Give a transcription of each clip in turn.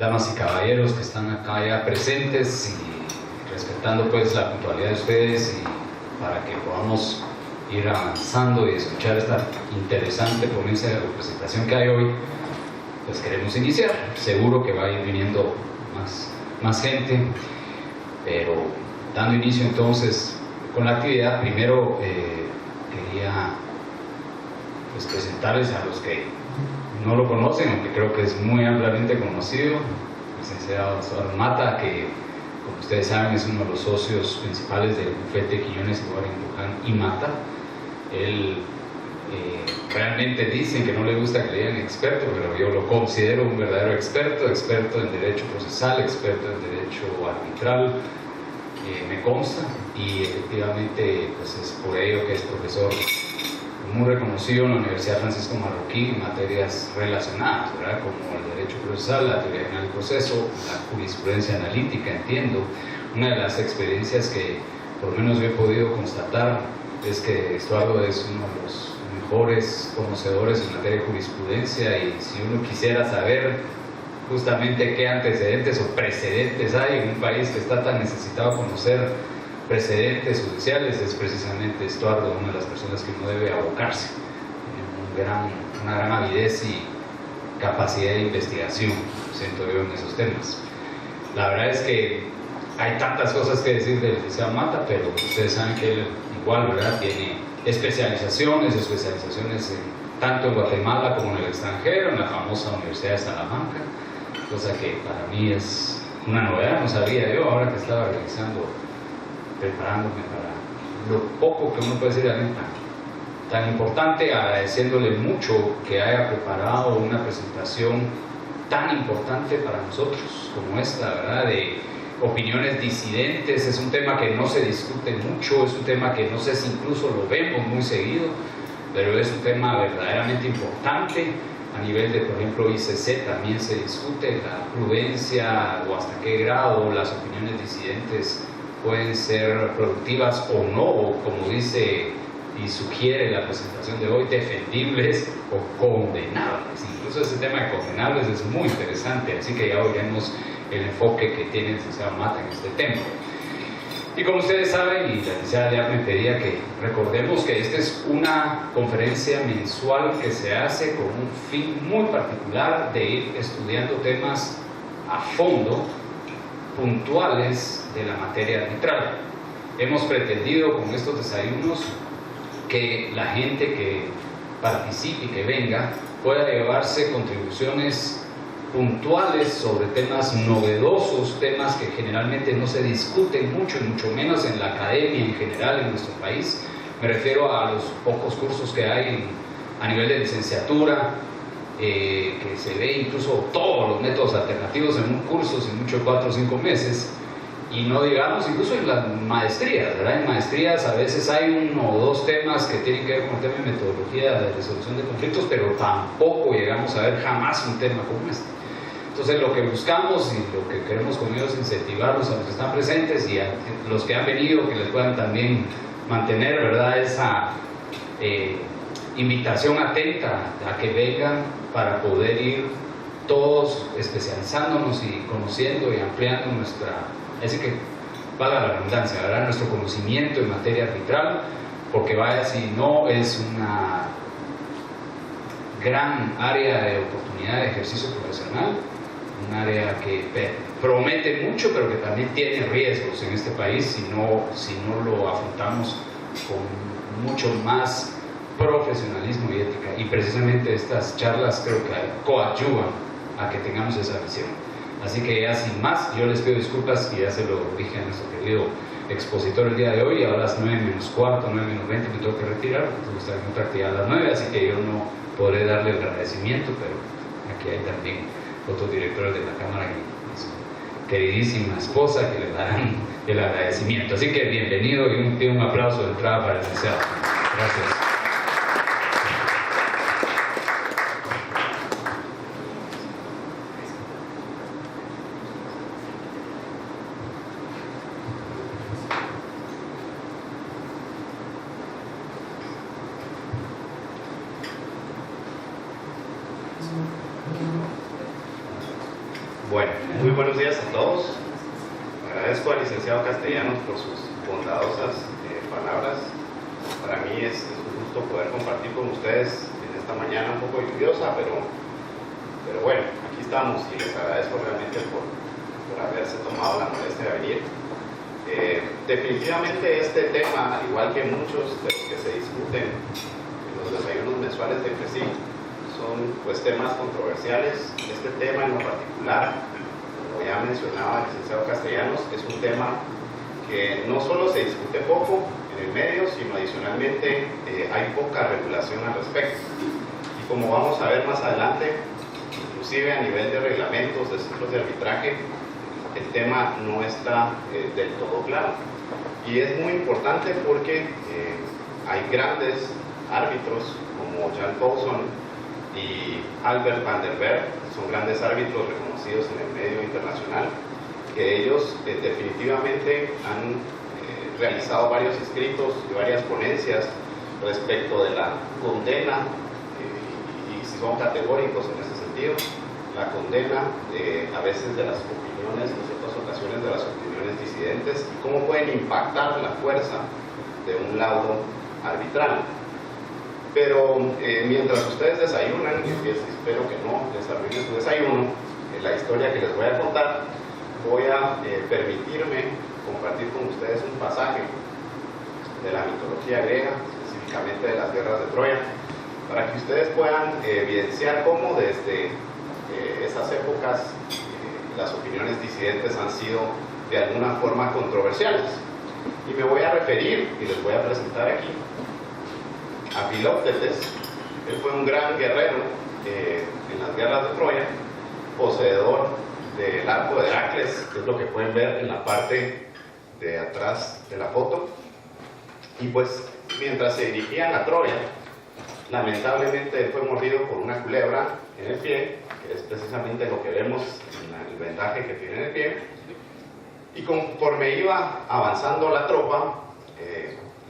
damas y caballeros que están acá ya presentes y respetando pues la puntualidad de ustedes y para que podamos ir avanzando y escuchar esta interesante ponencia de representación que hay hoy, pues queremos iniciar. Seguro que va a ir viniendo más gente, pero dando inicio entonces con la actividad, primero quería pues presentarles a los que no lo conocen, aunque creo que es muy ampliamente conocido, el licenciado Eduardo Mata, que como ustedes saben es uno de los socios principales del bufete Quiñones, Ibarra, Luján y Mata. Él realmente dicen que no le gusta que le digan experto, pero yo lo considero un verdadero experto en derecho procesal, experto en derecho arbitral, me consta, y efectivamente pues es por ello que es profesor muy reconocido en la Universidad Francisco Marroquín en materias relacionadas, ¿verdad?, como el derecho procesal, la teoría general del proceso, la jurisprudencia analítica. Entiendo, una de las experiencias que por lo menos yo he podido constatar es que Estuardo es uno de los mejores conocedores en materia de jurisprudencia, y si uno quisiera saber justamente qué antecedentes o precedentes hay en un país que está tan necesitado de conocer precedentes judiciales, es precisamente Estuardo una de las personas que uno debe abocarse. Tiene una gran avidez y capacidad de investigación, siento yo, en esos temas. La verdad es que hay tantas cosas que decir del licenciado Mata, pero ustedes saben que él igual, ¿verdad?, tiene especializaciones tanto en Guatemala como en el extranjero, en la famosa Universidad de Salamanca, cosa que para mí es una novedad, no sabía yo, ahora que estaba preparándome para lo poco que uno puede decir de alguien tan importante, agradeciéndole mucho que haya preparado una presentación tan importante para nosotros como esta, ¿verdad?, de opiniones disidentes. Es un tema que no se discute mucho, es un tema que no sé si incluso lo vemos muy seguido, pero es un tema verdaderamente importante. A nivel de, por ejemplo, ICC también se discute la prudencia o hasta qué grado las opiniones disidentes pueden ser productivas o no, o como dice y sugiere la presentación de hoy, defendibles o condenables. Incluso ese tema de condenables es muy interesante, así que ya oiremos el enfoque que tiene el licenciado Mata en este tema. Y como ustedes saben, y la licenciada ya me pedía que recordemos que esta es una conferencia mensual que se hace con un fin muy particular de ir estudiando temas a fondo, puntuales de la materia arbitral. Hemos pretendido con estos desayunos que la gente que participe y que venga pueda llevarse contribuciones puntuales sobre temas novedosos, temas que generalmente no se discuten mucho, y mucho menos en la academia en general en nuestro país. Me refiero a los pocos cursos que hay a nivel de licenciatura, que se ve incluso todos los métodos alternativos en un curso, sin mucho 4 o 5 meses, y no digamos incluso en las maestrías, ¿verdad? En maestrías a veces hay 1 o 2 temas que tienen que ver con el tema de metodología de resolución de conflictos, pero tampoco llegamos a ver jamás un tema como este. Entonces lo que buscamos y lo que queremos con ellos es incentivarlos a los que están presentes y a los que han venido, que les puedan también mantener, ¿verdad?, esa invitación atenta a que vengan para poder ir todos especializándonos y conociendo y ampliando así que valga la redundancia, ¿verdad?, nuestro conocimiento en materia arbitral, porque vaya si no es una gran área de oportunidad de ejercicio profesional, un área que promete mucho, pero que también tiene riesgos en este país si no lo afrontamos con mucho más profesionalismo y ética, y precisamente estas charlas creo que coadyuvan a que tengamos esa visión. Así que ya sin más, yo les pido disculpas, y ya se lo dije a nuestro querido expositor el día de hoy, y ahora a las 9 menos cuarto, 9 menos 20 me tengo que retirar, porque estar en otra actividad a las 9, así que yo no podré darle el agradecimiento, pero aquí hay también otros directores de la Cámara y su queridísima esposa que le darán el agradecimiento. Así que bienvenido, y un aplauso de entrada para el licenciado. Gracias. Bueno, muy buenos días a todos. Agradezco al licenciado Castellanos por sus bondadosas palabras. Para mí es un gusto poder compartir con ustedes en esta mañana un poco lluviosa, pero bueno, aquí estamos y les agradezco realmente por haberse tomado la molestia de venir. Definitivamente este tema, al igual que muchos de los que se discuten en los desayunos mensuales de CRECI, son pues temas controversiales. Este tema en lo particular, como ya mencionaba el licenciado Castellanos, es un tema que no solo se discute poco en el medio, sino adicionalmente hay poca regulación al respecto. Y como vamos a ver más adelante, inclusive a nivel de reglamentos de centros de arbitraje, el tema no está del todo claro. Y es muy importante porque hay grandes árbitros como Jan Paulson y Albert van der Berg, son grandes árbitros reconocidos en el medio internacional, que ellos definitivamente han realizado varios escritos y varias ponencias respecto de la condena, y si son categóricos en ese sentido, la condena a veces de las opiniones, en ciertas ocasiones de las opiniones disidentes, y cómo pueden impactar la fuerza de un laudo arbitral. Pero mientras ustedes desayunan, y espero que no les arruine su desayuno, la historia que les voy a contar, voy a permitirme compartir con ustedes un pasaje de la mitología griega, específicamente de las guerras de Troya, para que ustedes puedan evidenciar cómo desde esas épocas las opiniones disidentes han sido de alguna forma controversiales. Y me voy a referir, y les voy a presentar aquí, a Filoctetes. Él fue un gran guerrero en las guerras de Troya, poseedor del arco de Heracles, que es lo que pueden ver en la parte de atrás de la foto. Y pues mientras se dirigían a Troya, lamentablemente él fue mordido por una culebra en el pie, que es precisamente lo que vemos en el vendaje que tiene en el pie. Y conforme iba avanzando la tropa,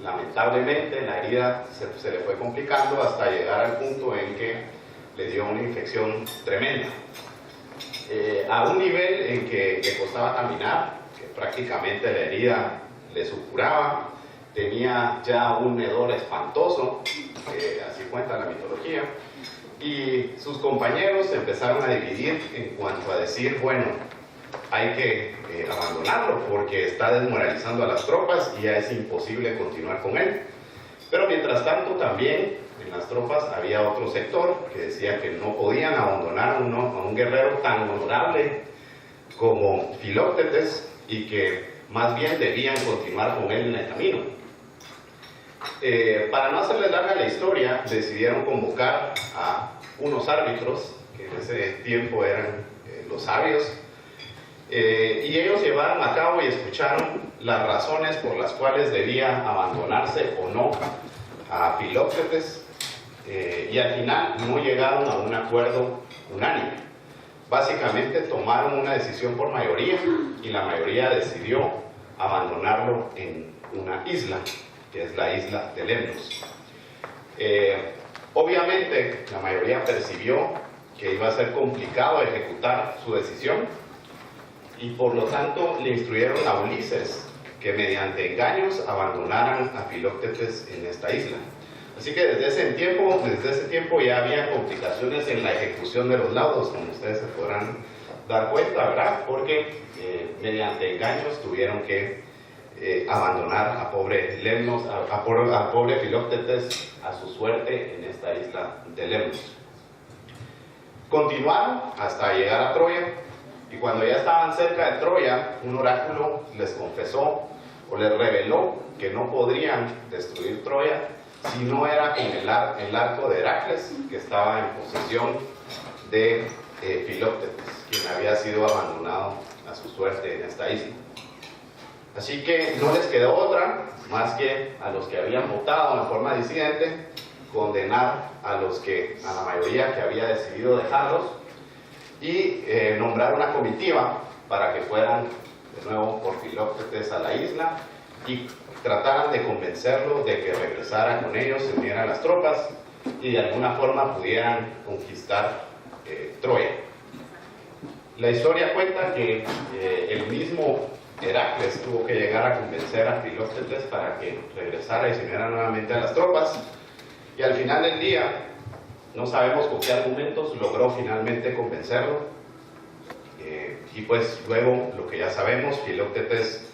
lamentablemente la herida se le fue complicando hasta llegar al punto en que le dio una infección tremenda, a un nivel en que le costaba caminar, que prácticamente la herida le supuraba, tenía ya un hedor espantoso, así cuenta la mitología, y sus compañeros se empezaron a dividir en cuanto a decir, bueno, hay que abandonarlo porque está desmoralizando a las tropas y ya es imposible continuar con él. Pero mientras tanto también en las tropas había otro sector que decía que no podían abandonar a un guerrero tan honorable como Filoctetes y que más bien debían continuar con él en el camino. Para no hacerles larga la historia, decidieron convocar a unos árbitros, que en ese tiempo eran los sabios, y ellos llevaron a cabo y escucharon las razones por las cuales debía abandonarse o no a Filoctetes, y al final no llegaron a un acuerdo unánime. Básicamente tomaron una decisión por mayoría y la mayoría decidió abandonarlo en una isla, que es la isla de Lemnos. Obviamente la mayoría percibió que iba a ser complicado ejecutar su decisión y por lo tanto le instruyeron a Ulises que mediante engaños abandonaran a Filoctetes en esta isla. Así que desde ese tiempo ya había complicaciones en la ejecución de los laudos, como ustedes se podrán dar cuenta, ¿verdad? Porque mediante engaños tuvieron que abandonar a pobre Lemnos, a pobre Filoctetes a su suerte en esta isla de Lemnos. Continuaron hasta llegar a Troya, y cuando ya estaban cerca de Troya, un oráculo les confesó o les reveló que no podrían destruir Troya si no era con el arco de Heracles, que estaba en posesión de Filoctetes, quien había sido abandonado a su suerte en esta isla. Así que no les quedó otra más que a los que habían votado en forma disidente condenar a la mayoría que había decidido dejarlos y nombrar una comitiva para que fueran de nuevo por Filoctetes a la isla y trataran de convencerlo de que regresara con ellos, se unieran a las tropas y de alguna forma pudieran conquistar Troya. La historia cuenta que el mismo Heracles tuvo que llegar a convencer a Filoctetes para que regresara y se uniera nuevamente a las tropas, y al final del día, no sabemos con qué argumentos, logró finalmente convencerlo, y pues luego, lo que ya sabemos, Filoctetes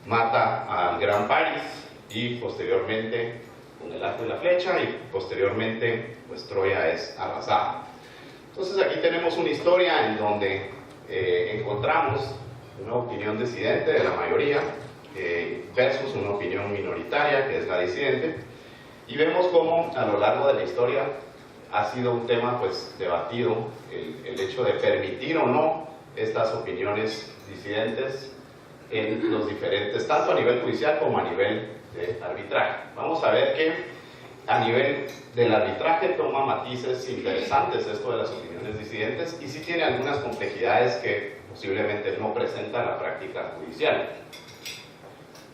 mata al gran Paris, y posteriormente, con el arco y la flecha, y posteriormente, pues Troya es arrasada. Entonces aquí tenemos una historia en donde encontramos una opinión disidente de la mayoría versus una opinión minoritaria, que es la disidente, y vemos cómo a lo largo de la historia ha sido un tema pues debatido el hecho de permitir o no estas opiniones disidentes en los diferentes, tanto a nivel judicial como a nivel de arbitraje. Vamos a ver que a nivel del arbitraje toma matices interesantes esto de las opiniones disidentes, y sí tiene algunas complejidades que posiblemente no presenta la práctica judicial.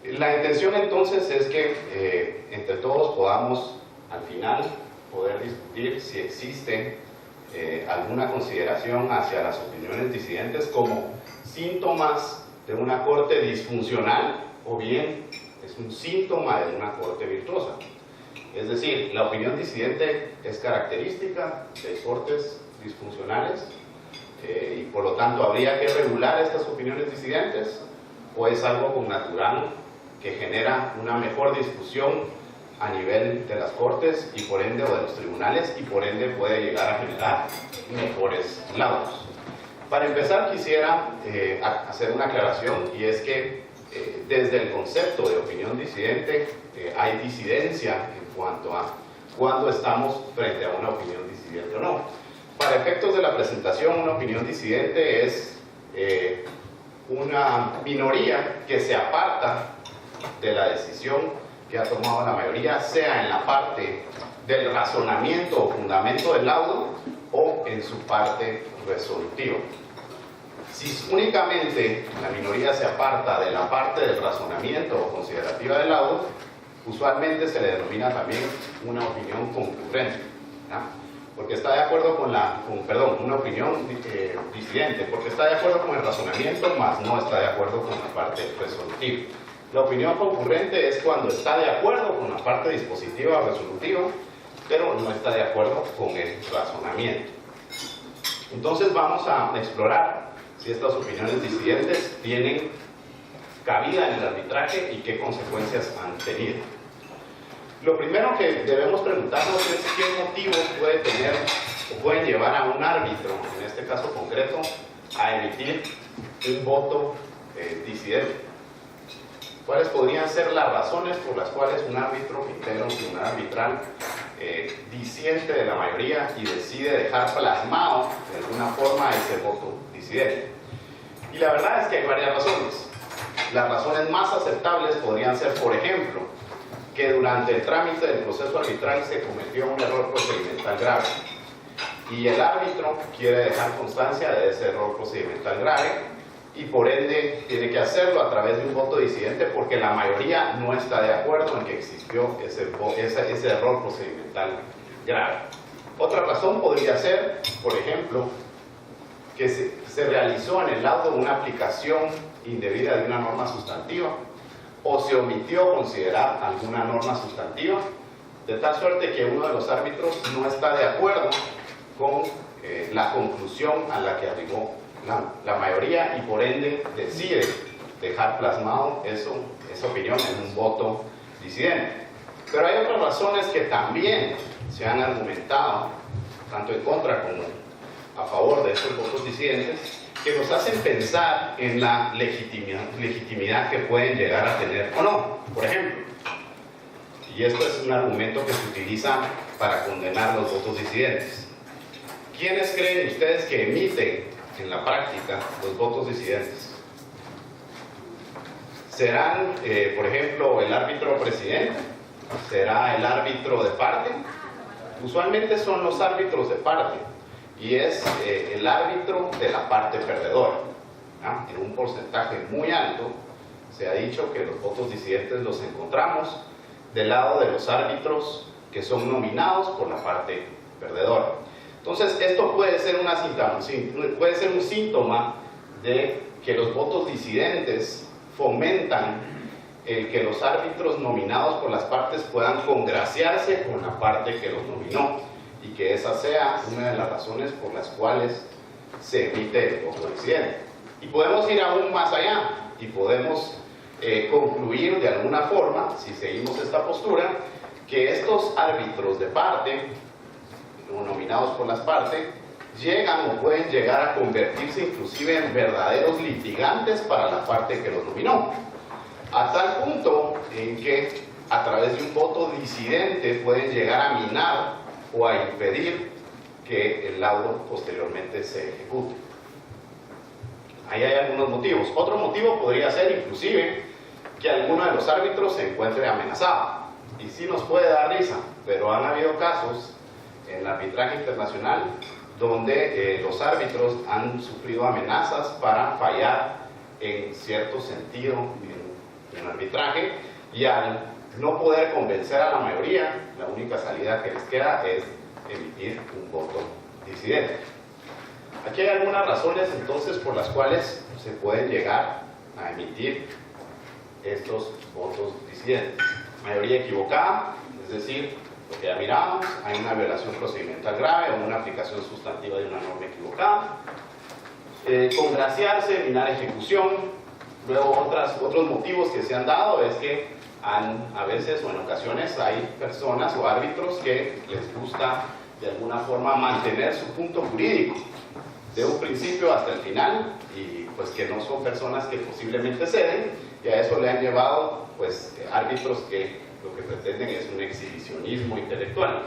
La intención entonces es que entre todos podamos al final poder discutir si existe alguna consideración hacia las opiniones disidentes como síntomas de una corte disfuncional, o bien es un síntoma de una corte virtuosa. Es decir, la opinión disidente es característica de cortes disfuncionales, y por lo tanto habría que regular estas opiniones disidentes, o es algo connatural que genera una mejor discusión a nivel de las cortes y por ende, o de los tribunales, y por ende puede llegar a generar mejores laudos. Para empezar quisiera hacer una aclaración, y es que desde el concepto de opinión disidente hay disidencia en cuanto a cuándo estamos frente a una opinión disidente o no. Para efectos de la presentación, una opinión disidente es una minoría que se aparta de la decisión que ha tomado la mayoría, sea en la parte del razonamiento o fundamento del laudo o en su parte resolutiva. Si únicamente la minoría se aparta de la parte del razonamiento o considerativa del laudo, usualmente se le denomina también una opinión concurrente, ¿no? Porque está de acuerdo con una opinión disidente, porque está de acuerdo con el razonamiento, mas no está de acuerdo con la parte resolutiva. La opinión concurrente es cuando está de acuerdo con la parte dispositiva o resolutiva, pero no está de acuerdo con el razonamiento. Entonces vamos a explorar si estas opiniones disidentes tienen cabida en el arbitraje y qué consecuencias han tenido. Lo primero que debemos preguntarnos es qué motivos puede tener o pueden llevar a un árbitro, en este caso concreto, a emitir un voto disidente. ¿Cuáles podrían ser las razones por las cuales un árbitro que integra un tribunal arbitral disiente de la mayoría y decide dejar plasmado de alguna forma ese voto disidente? Y la verdad es que hay varias razones. Las razones más aceptables podrían ser, por ejemplo, que durante el trámite del proceso arbitral se cometió un error procedimental grave y el árbitro quiere dejar constancia de ese error procedimental grave, y por ende tiene que hacerlo a través de un voto disidente porque la mayoría no está de acuerdo en que existió ese error procedimental grave. Otra razón podría ser, por ejemplo, que se realizó en el laudo una aplicación indebida de una norma sustantiva, o se omitió considerar alguna norma sustantiva, de tal suerte que uno de los árbitros no está de acuerdo con la conclusión a la que arribó la mayoría, y por ende decide dejar plasmado esa opinión en un voto disidente. Pero hay otras razones que también se han argumentado, tanto en contra como a favor de estos votos disidentes, que nos hacen pensar en la legitimidad que pueden llegar a tener o no. Por ejemplo, y esto es un argumento que se utiliza para condenar los votos disidentes. ¿Quiénes creen ustedes que emiten en la práctica los votos disidentes? ¿Serán, por ejemplo, el árbitro presidente? ¿Será el árbitro de parte? Usualmente son los árbitros de parte, y es el árbitro de la parte perdedora, ¿no? En un porcentaje muy alto se ha dicho que los votos disidentes los encontramos del lado de los árbitros que son nominados por la parte perdedora. Entonces esto puede ser un síntoma de que los votos disidentes fomentan el que los árbitros nominados por las partes puedan congraciarse con la parte que los nominó, y que esa sea una de las razones por las cuales se emite el voto disidente. Y podemos ir aún más allá y podemos concluir de alguna forma, si seguimos esta postura, que estos árbitros de parte, o nominados por las partes, llegan o pueden llegar a convertirse inclusive en verdaderos litigantes para la parte que los nominó, a tal punto en que a través de un voto disidente pueden llegar a minar o a impedir que el laudo posteriormente se ejecute. Ahí hay algunos motivos. Otro motivo podría ser inclusive que alguno de los árbitros se encuentre amenazado. Y sí nos puede dar risa, pero han habido casos en el arbitraje internacional donde los árbitros han sufrido amenazas para fallar en cierto sentido en el arbitraje, y al no poder convencer a la mayoría, la única salida que les queda es emitir un voto disidente. Aquí hay algunas razones entonces por las cuales se pueden llegar a emitir estos votos disidentes. Mayoría equivocada, es decir, lo que ya miramos, hay una violación procedimental grave o una aplicación sustantiva de una norma equivocada. Congraciarse, minar ejecución. Luego otros motivos que se han dado es que a veces o en ocasiones hay personas o árbitros que les gusta de alguna forma mantener su punto jurídico de un principio hasta el final, y pues que no son personas que posiblemente ceden, y a eso le han llevado pues árbitros que lo que pretenden es un exhibicionismo intelectual.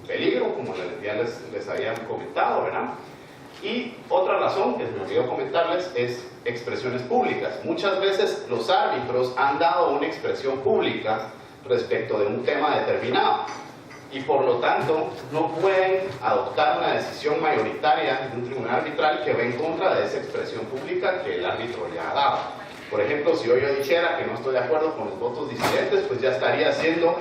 Peligro, como ya les habían comentado, ¿verdad? Y otra razón que se me olvidó comentarles es expresiones públicas. Muchas veces los árbitros han dado una expresión pública respecto de un tema determinado, y por lo tanto no pueden adoptar una decisión mayoritaria de un tribunal arbitral que va en contra de esa expresión pública que el árbitro le ha dado. Por ejemplo, si hoy yo dijera que no estoy de acuerdo con los votos disidentes, pues ya estaría haciendo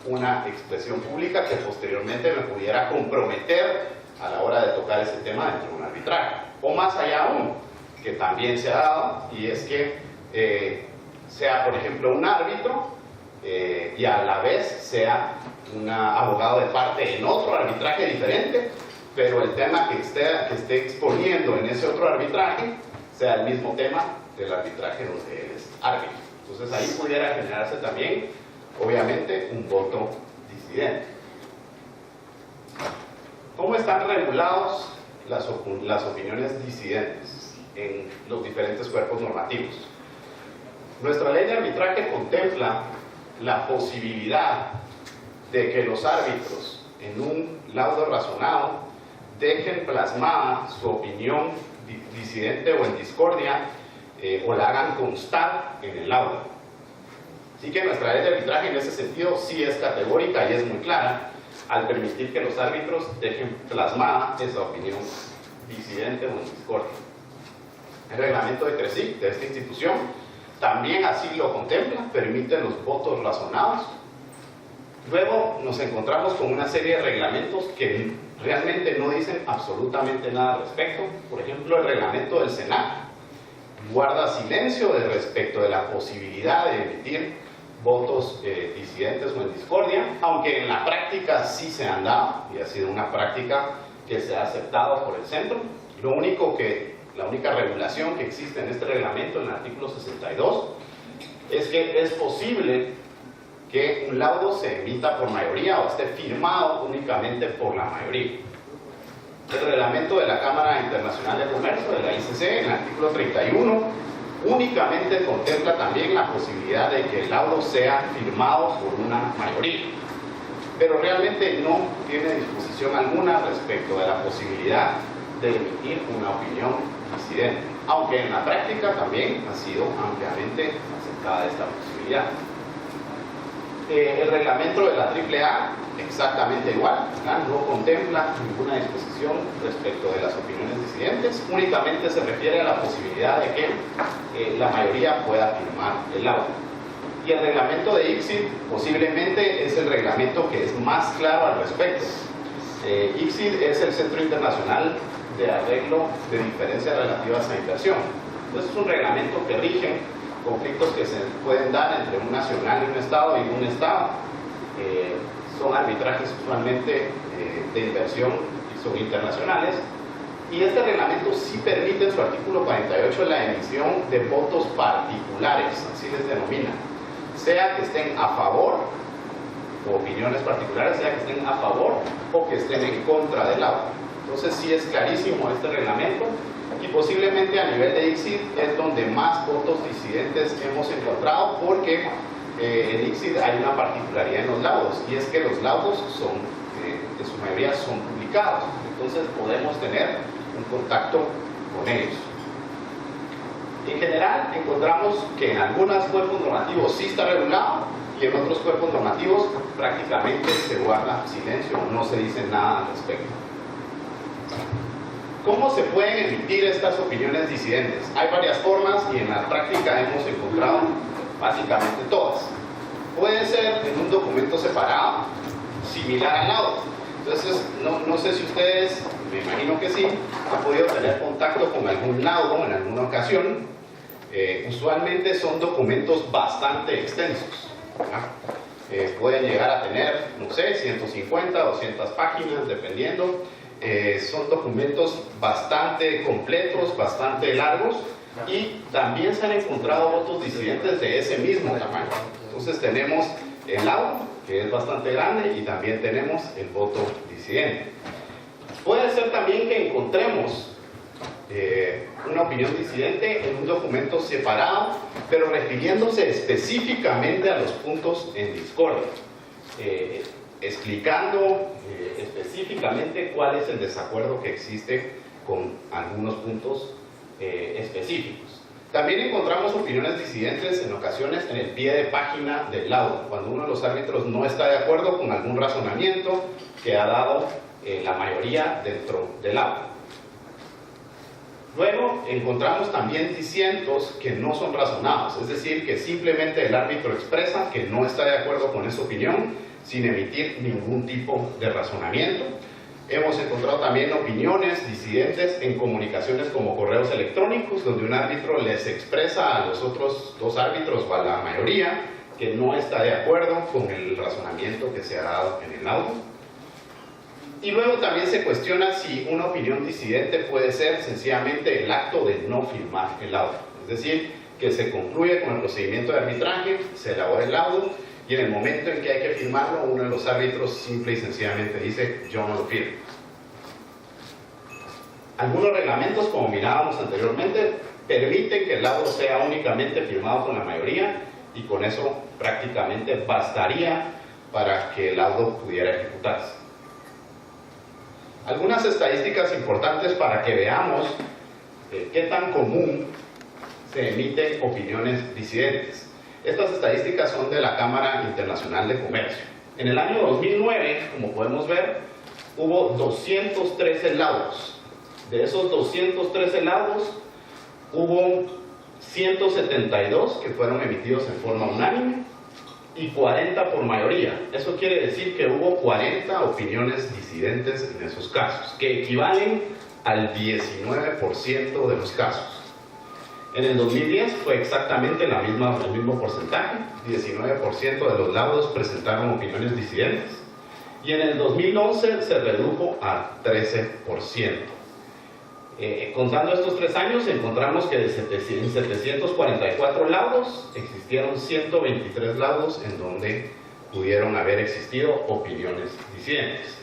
una expresión pública que posteriormente me pudiera comprometer a la hora de tocar ese tema dentro de un arbitraje. O más allá aún, que también se ha dado, y es que sea, por ejemplo, un árbitro y a la vez sea un abogado de parte en otro arbitraje diferente, pero el tema que esté exponiendo en ese otro arbitraje sea el mismo tema del arbitraje donde él es árbitro. Entonces ahí pudiera generarse también, obviamente, un voto disidente. ¿Cómo están regulados las opiniones disidentes en los diferentes cuerpos normativos? Nuestra ley de arbitraje contempla la posibilidad de que los árbitros, en un laudo razonado, dejen plasmada su opinión disidente o en discordia, o la hagan constar en el laudo. Así que nuestra ley de arbitraje en ese sentido sí es categórica y es muy clara al permitir que los árbitros dejen plasmada esa opinión disidente o en discordia. El reglamento de CRECIC de esta institución también así lo contempla, permite los votos razonados. Luego nos encontramos con una serie de reglamentos que realmente no dicen absolutamente nada al respecto. Por ejemplo, el reglamento del SENAC guarda silencio respecto de la posibilidad de emitir votos disidentes o en discordia, aunque en la práctica sí se han dado, y ha sido una práctica que se ha aceptado por el centro. La única regulación que existe en este reglamento, en el artículo 62, es que es posible que un laudo se emita por mayoría o esté firmado únicamente por la mayoría. El reglamento de la Cámara Internacional de Comercio, de la ICC, en el artículo 31, únicamente contempla también la posibilidad de que el laudo sea firmado por una mayoría, pero realmente no tiene disposición alguna respecto de la posibilidad de emitir una opinión disidente, aunque en la práctica también ha sido ampliamente aceptada esta posibilidad. El reglamento de la AAA, exactamente igual, no contempla ninguna disposición respecto de las opiniones disidentes, únicamente se refiere a la posibilidad de que la mayoría pueda firmar el laudo. Y el reglamento de ICSID posiblemente es el reglamento que es más claro al respecto. ICSID es el Centro Internacional de Arreglo de Diferencias Relativas a Inversión. Entonces es un reglamento que rige conflictos que se pueden dar entre un nacional y un Estado y un Estado. Son arbitrajes usualmente de inversión y son internacionales. Y este reglamento sí permite en su artículo 48 la emisión de votos particulares, así les denomina, sea que estén a favor, o opiniones particulares, sea que estén a favor o que estén en contra del auto. Entonces sí es clarísimo este reglamento, y posiblemente a nivel de ICSID es donde más votos disidentes hemos encontrado, porque en ICSID hay una particularidad en los laudos, y es que los laudos son, en su mayoría son publicados, entonces podemos tener un contacto con ellos. En general encontramos que en algunos cuerpos normativos sí está regulado, y en otros cuerpos normativos prácticamente se guarda silencio, no se dice nada al respecto. ¿Cómo se pueden emitir estas opiniones disidentes? Hay varias formas, y en la práctica hemos encontrado básicamente todas. Puede ser en un documento separado, similar al laudo. Entonces, no sé si ustedes, me imagino que sí, han podido tener contacto con algún laudo en alguna ocasión. Usualmente son documentos bastante extensos. Pueden llegar a tener, no sé, 150, 200 páginas, dependiendo. Son documentos bastante completos, bastante largos, y también se han encontrado votos disidentes de ese mismo tamaño. Entonces tenemos el laudo, que es bastante grande, y también tenemos el voto disidente. Puede ser también que encontremos una opinión disidente en un documento separado, pero refiriéndose específicamente a los puntos en discordia, explicando específicamente cuál es el desacuerdo que existe con algunos puntos específicos. También encontramos opiniones disidentes en ocasiones en el pie de página del laudo, cuando uno de los árbitros no está de acuerdo con algún razonamiento que ha dado la mayoría dentro del laudo. Luego encontramos también disientos que no son razonados, es decir, que simplemente el árbitro expresa que no está de acuerdo con esa opinión sin emitir ningún tipo de razonamiento. Hemos encontrado también opiniones disidentes en comunicaciones como correos electrónicos, donde un árbitro les expresa a los otros dos árbitros o a la mayoría que no está de acuerdo con el razonamiento que se ha dado en el laudo. Y luego también se cuestiona si una opinión disidente puede ser sencillamente el acto de no firmar el laudo. Es decir, que se concluye con el procedimiento de arbitraje, se elabora el laudo, y en el momento en que hay que firmarlo, uno de los árbitros simple y sencillamente dice: yo no lo firmo. Algunos reglamentos, como mirábamos anteriormente, permiten que el laudo sea únicamente firmado con la mayoría, y con eso prácticamente bastaría para que el laudo pudiera ejecutarse. Algunas estadísticas importantes para que veamos qué tan común se emiten opiniones disidentes. Estas estadísticas son de la Cámara Internacional de Comercio. En el año 2009, como podemos ver, hubo 213 laudos. De esos 213 laudos, hubo 172 que fueron emitidos en forma unánime y 40 por mayoría. Eso quiere decir que hubo 40 opiniones disidentes en esos casos, que equivalen al 19% de los casos. En el 2010 fue exactamente el mismo porcentaje, 19% de los laudos presentaron opiniones disidentes, y en el 2011 se redujo a 13%. Contando estos 3 años, encontramos que en 744 laudos existieron 123 laudos en donde pudieron haber existido opiniones disidentes.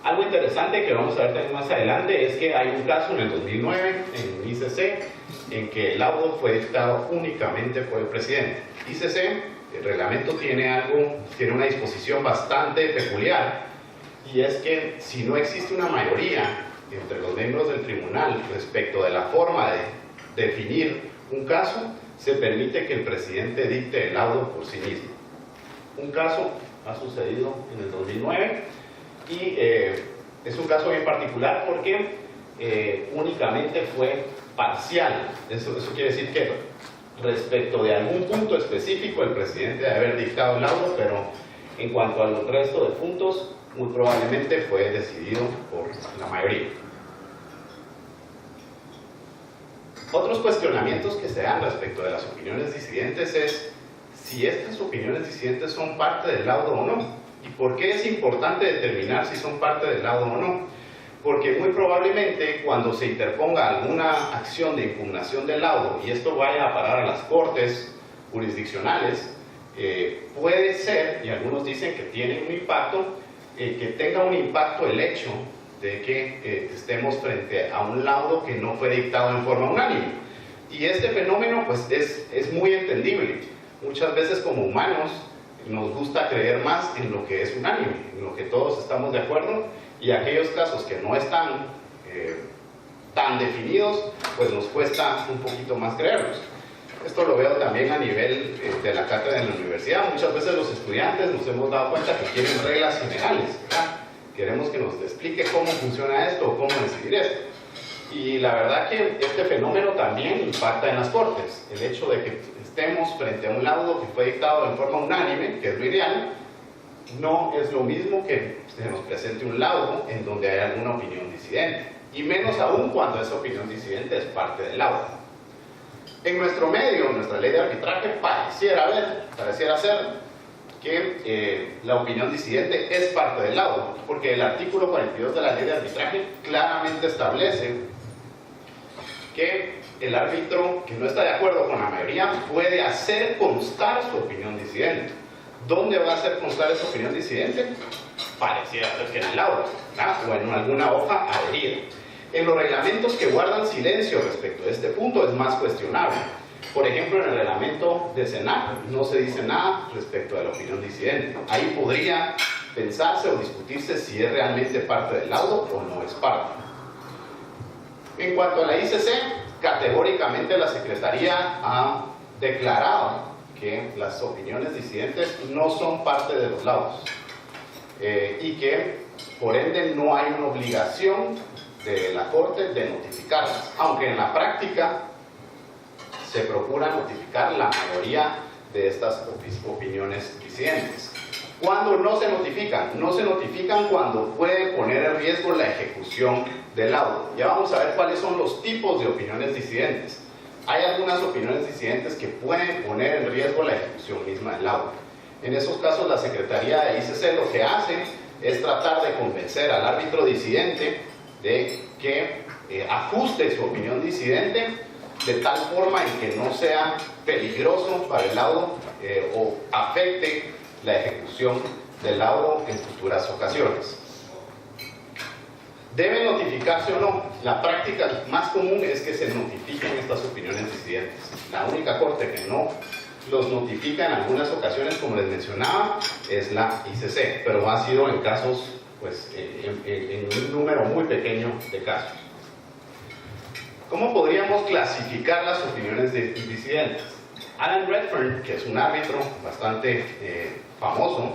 Algo interesante que vamos a ver también más adelante es que hay un caso en el 2009 en ICC en que el laudo fue dictado únicamente por el presidente. ICC, el reglamento tiene una disposición bastante peculiar, y es que si no existe una mayoría entre los miembros del tribunal respecto de la forma de definir un caso, se permite que el presidente dicte el laudo por sí mismo. Un caso ha sucedido en el 2009 y es un caso bien particular porque únicamente fue parcial. Eso quiere decir que respecto de algún punto específico el presidente debe haber dictado el laudo, pero en cuanto al resto de puntos muy probablemente fue decidido por la mayoría. Otros cuestionamientos que se dan respecto de las opiniones disidentes es si estas opiniones disidentes son parte del laudo o no. ¿Y por qué es importante determinar si son parte del laudo o no? Porque muy probablemente cuando se interponga alguna acción de impugnación del laudo y esto vaya a parar a las cortes jurisdiccionales, puede ser, y algunos dicen que tiene un impacto, que tenga un impacto el hecho de que estemos frente a un laudo que no fue dictado en forma unánime. Y este fenómeno pues es muy entendible. Muchas veces como humanos nos gusta creer más en lo que es unánime, en lo que todos estamos de acuerdo, y aquellos casos que no están tan definidos, pues nos cuesta un poquito más creerlos. Esto lo veo también a nivel de la cátedra en la universidad. Muchas veces los estudiantes nos hemos dado cuenta que quieren reglas generales, ¿verdad? Queremos que nos explique cómo funciona esto o cómo decidir esto. Y la verdad que este fenómeno también impacta en las cortes. El hecho de que estemos frente a un laudo que fue dictado en forma unánime, que es lo ideal, no es lo mismo que se nos presente un laudo en donde hay alguna opinión disidente. Y menos aún cuando esa opinión disidente es parte del laudo. En nuestro medio, en nuestra ley de arbitraje, pareciera ser que la opinión disidente es parte del laudo, porque el artículo 42 de la ley de arbitraje claramente establece que el árbitro que no está de acuerdo con la mayoría puede hacer constar su opinión disidente. ¿Dónde va a hacer constar esa opinión disidente? Pareciera ser que en el laudo, ¿verdad? O en alguna hoja adherida. En los reglamentos que guardan silencio respecto a este punto es más cuestionable. Por ejemplo, en el reglamento de SENAC no se dice nada respecto a la opinión disidente. Ahí podría pensarse o discutirse si es realmente parte del laudo o no es parte. En cuanto a la ICC, categóricamente la Secretaría ha declarado que las opiniones disidentes no son parte de los laudos y que por ende no hay una obligación de la Corte de notificarlas, aunque en la práctica se procura notificar la mayoría de estas opiniones disidentes. ¿Cuándo no se notifican? No se notifican cuando puede poner en riesgo la ejecución del laudo. Ya vamos a ver cuáles son los tipos de opiniones disidentes. Hay algunas opiniones disidentes que pueden poner en riesgo la ejecución misma del laudo. En esos casos la Secretaría de ICC lo que hace es tratar de convencer al árbitro disidente de que ajuste su opinión disidente de tal forma en que no sea peligroso para el laudo o afecte la ejecución del laudo en futuras ocasiones. ¿Debe notificarse o no? La práctica más común es que se notifiquen estas opiniones disidentes. La única corte que no los notifica en algunas ocasiones, como les mencionaba, es la ICC, pero ha sido en casos, pues, en un número muy pequeño de casos. ¿Cómo podríamos clasificar las opiniones disidentes? Alan Redfern, que es un árbitro bastante famoso,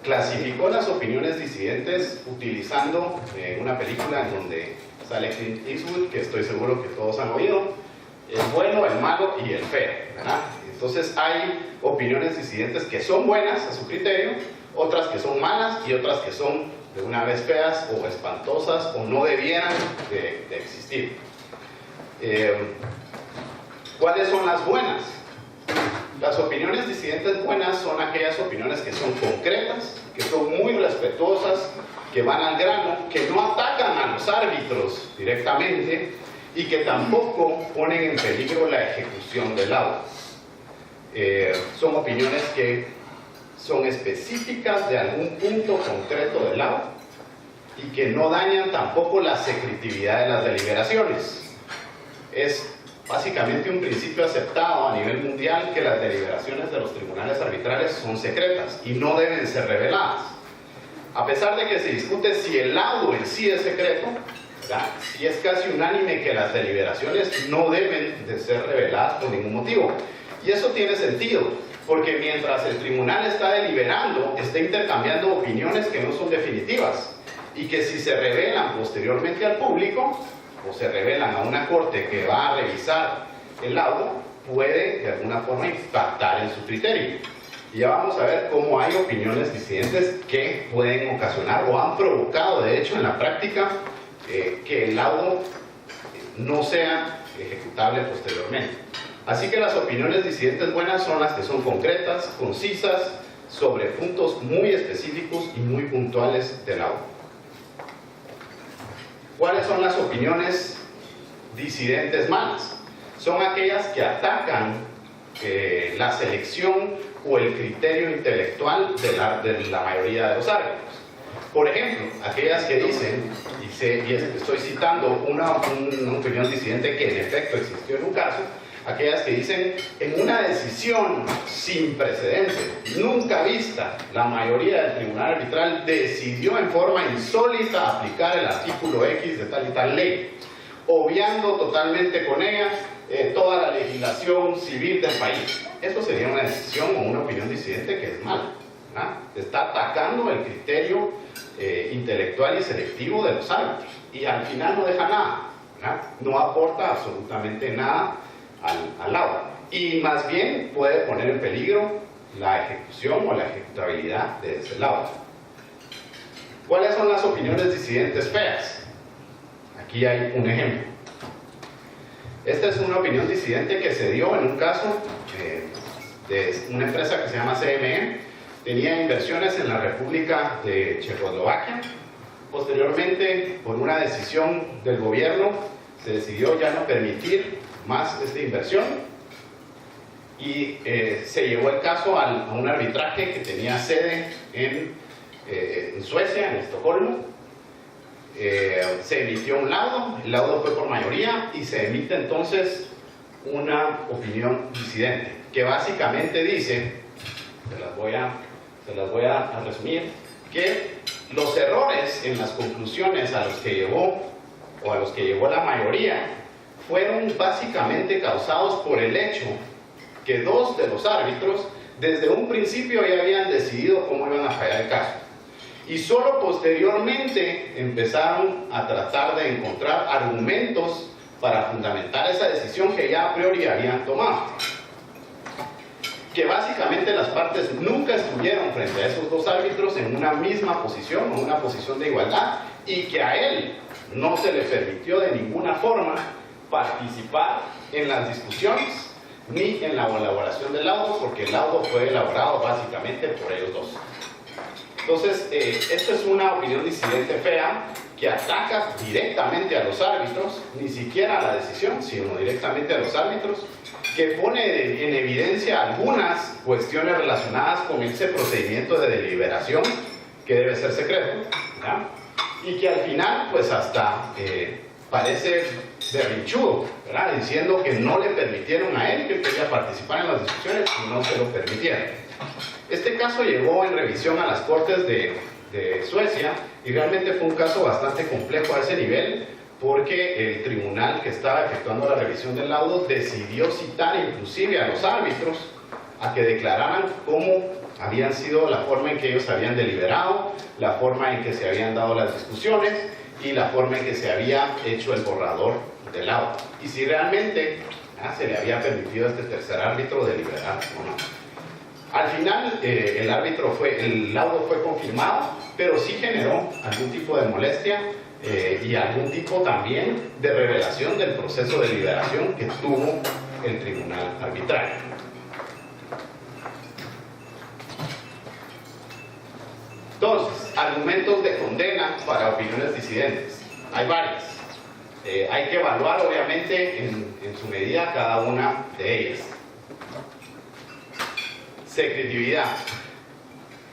clasificó las opiniones disidentes utilizando una película en donde sale Clint Eastwood, que estoy seguro que todos han oído, el bueno, el malo y el feo, ¿verdad? Entonces hay opiniones disidentes que son buenas a su criterio, otras que son malas y otras que son de una vez feas o espantosas o no debieran de existir. ¿Cuáles son las buenas? Las opiniones disidentes buenas son aquellas opiniones que son concretas, que son muy respetuosas, que van al grano, que no atacan a los árbitros directamente y que tampoco ponen en peligro la ejecución del laudo. Son opiniones que son específicas de algún punto concreto del laudo y que no dañan tampoco la secretividad de las deliberaciones. Es básicamente un principio aceptado a nivel mundial que las deliberaciones de los tribunales arbitrales son secretas y no deben ser reveladas. A pesar de que se discute si el laudo en sí es secreto, ¿verdad? Si es casi unánime que las deliberaciones no deben de ser reveladas por ningún motivo. Y eso tiene sentido, porque mientras el tribunal está deliberando, está intercambiando opiniones que no son definitivas y que si se revelan posteriormente al público o se revelan a una corte que va a revisar el laudo, puede de alguna forma impactar en su criterio. Y ya vamos a ver cómo hay opiniones disidentes que pueden ocasionar o han provocado, de hecho, en la práctica, que el laudo no sea ejecutable posteriormente. Así que las opiniones disidentes buenas son las que son concretas, concisas, sobre puntos muy específicos y muy puntuales del laudo. ¿Cuáles son las opiniones disidentes malas? Son aquellas que atacan la selección o el criterio intelectual de la mayoría de los árbitros. Por ejemplo, aquellas que dicen, y estoy citando una opinión disidente que en efecto existió en un caso, aquellas que dicen, en una decisión sin precedente, nunca vista, la mayoría del tribunal arbitral decidió en forma insólita aplicar el artículo X de tal y tal ley, obviando totalmente con ella toda la legislación civil del país. Eso sería una decisión o una opinión disidente que es mala, ¿verdad? Está atacando el criterio intelectual y selectivo de los árbitros y al final no deja nada, ¿verdad? No aporta absolutamente nada al laudo y más bien puede poner en peligro la ejecución o la ejecutabilidad de ese laudo. ¿Cuáles son las opiniones disidentes feas? Aquí hay un ejemplo. Esta es una opinión disidente que se dio en un caso de una empresa que se llama CME. Tenía inversiones en la República de Checoslovaquia. Posteriormente, por una decisión del gobierno, se decidió ya no permitir más esta inversión y se llevó el caso a un arbitraje que tenía sede en Suecia, en Estocolmo. Se emitió un laudo, el laudo fue por mayoría y se emite entonces una opinión disidente que básicamente dice, se las voy a resumir, que los errores en las conclusiones a los que llegó la mayoría fueron básicamente causados por el hecho que dos de los árbitros desde un principio ya habían decidido cómo iban a fallar el caso y solo posteriormente empezaron a tratar de encontrar argumentos para fundamentar esa decisión que ya a priori habían tomado, que básicamente las partes nunca estuvieron frente a esos dos árbitros en una misma posición o una posición de igualdad y que a él no se le permitió de ninguna forma participar en las discusiones ni en la elaboración del laudo, porque el laudo fue elaborado básicamente por ellos dos. Entonces, esta es una opinión disidente fea que ataca directamente a los árbitros, ni siquiera a la decisión, sino directamente a los árbitros, que pone en evidencia algunas cuestiones relacionadas con ese procedimiento de deliberación que debe ser secreto, ¿verdad? Y que al final, pues hasta parece berrinchudo, ¿verdad? Diciendo que no le permitieron a él, que quería participar en las discusiones y no se lo permitieron. Este caso llegó en revisión a las Cortes de Suecia y realmente fue un caso bastante complejo a ese nivel porque el tribunal que estaba efectuando la revisión del laudo decidió citar inclusive a los árbitros a que declararan cómo habían sido la forma en que ellos habían deliberado, la forma en que se habían dado las discusiones y la forma en que se había hecho el borrador del laudo y si realmente se le había permitido a este tercer árbitro deliberar o no. Al final el laudo fue confirmado, pero sí generó algún tipo de molestia y algún tipo también de revelación del proceso de deliberación que tuvo el tribunal arbitral. Entonces, argumentos de condena para opiniones disidentes. Hay varios. Hay que evaluar obviamente en su medida cada una de ellas. Secretividad.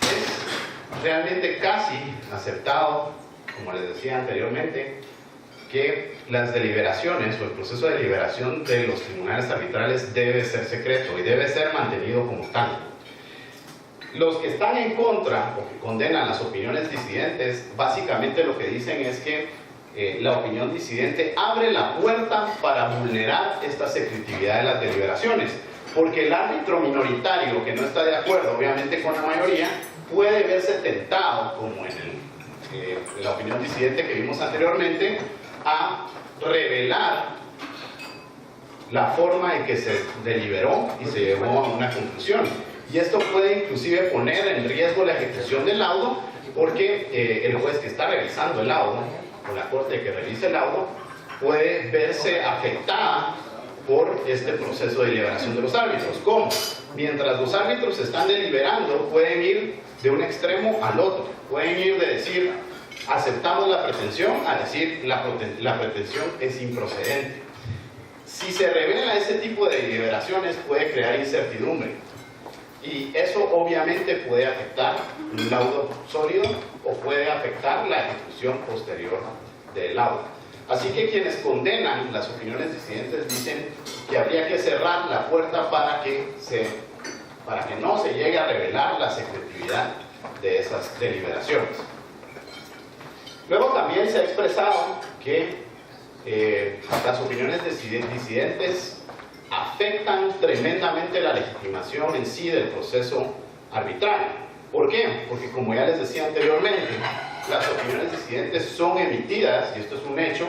Es realmente casi aceptado, como les decía anteriormente, que las deliberaciones o el proceso de deliberación de los tribunales arbitrales debe ser secreto y debe ser mantenido como tal. Los que están en contra o que condenan las opiniones disidentes, básicamente lo que dicen es que la opinión disidente abre la puerta para vulnerar esta secretividad de las deliberaciones, porque el árbitro minoritario que no está de acuerdo, obviamente, con la mayoría, puede verse tentado, como en la opinión disidente que vimos anteriormente, a revelar la forma en que se deliberó y se llegó a una conclusión. Y esto puede inclusive poner en riesgo la ejecución del laudo, porque el juez que está revisando el laudo, o la corte que revisa el laudo, puede verse afectada por este proceso de deliberación de los árbitros. ¿Cómo? Mientras los árbitros están deliberando, pueden ir de un extremo al otro. Pueden ir de decir, aceptamos la pretensión, a decir, la pretensión es improcedente. Si se revela ese tipo de deliberaciones, puede crear incertidumbre. Y eso obviamente puede afectar un laudo sólido o puede afectar la ejecución posterior del laudo. Así que quienes condenan las opiniones disidentes dicen que habría que cerrar la puerta para que no se llegue a revelar la secretividad de esas deliberaciones. Luego también se ha expresado que las opiniones disidentes afectan tremendamente la legitimación en sí del proceso arbitral. ¿Por qué? Porque, como ya les decía anteriormente, las opiniones disidentes son emitidas, y esto es un hecho,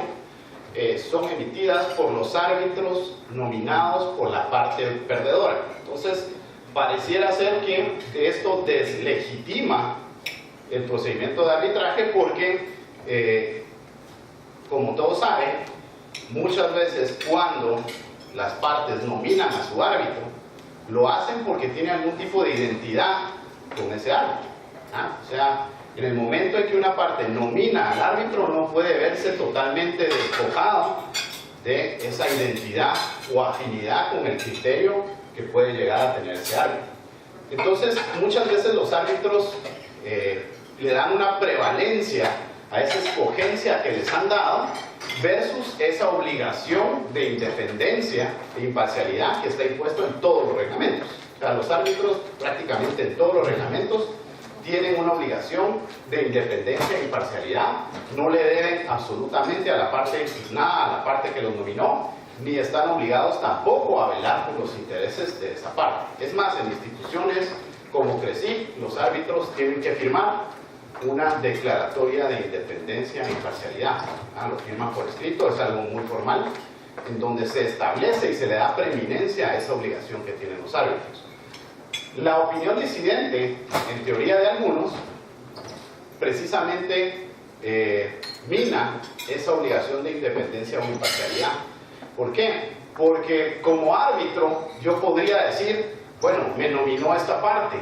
son emitidas por los árbitros nominados por la parte perdedora. Entonces, pareciera ser que esto deslegitima el procedimiento de arbitraje porque, como todos saben, muchas veces cuando las partes nominan a su árbitro, lo hacen porque tiene algún tipo de identidad con ese árbitro. O sea, en el momento en que una parte nomina al árbitro, no puede verse totalmente despojado de esa identidad o afinidad con el criterio que puede llegar a tener ese árbitro. Entonces, muchas veces los árbitros le dan una prevalencia a esa escogencia que les han dado versus esa obligación de independencia e imparcialidad que está impuesto en todos los reglamentos. O sea, los árbitros prácticamente en todos los reglamentos tienen una obligación de independencia e imparcialidad, no le deben absolutamente a la parte impugnada, a la parte que los nominó, ni están obligados tampoco a velar por los intereses de esa parte. Es más, en instituciones como CRECIC, los árbitros tienen que firmar una declaratoria de independencia e imparcialidad. Lo firman por escrito, es algo muy formal, en donde se establece y se le da preeminencia a esa obligación que tienen los árbitros. La opinión disidente, en teoría de algunos, precisamente mina esa obligación de independencia o imparcialidad. ¿Por qué? Porque como árbitro yo podría decir, bueno, me nominó esta parte,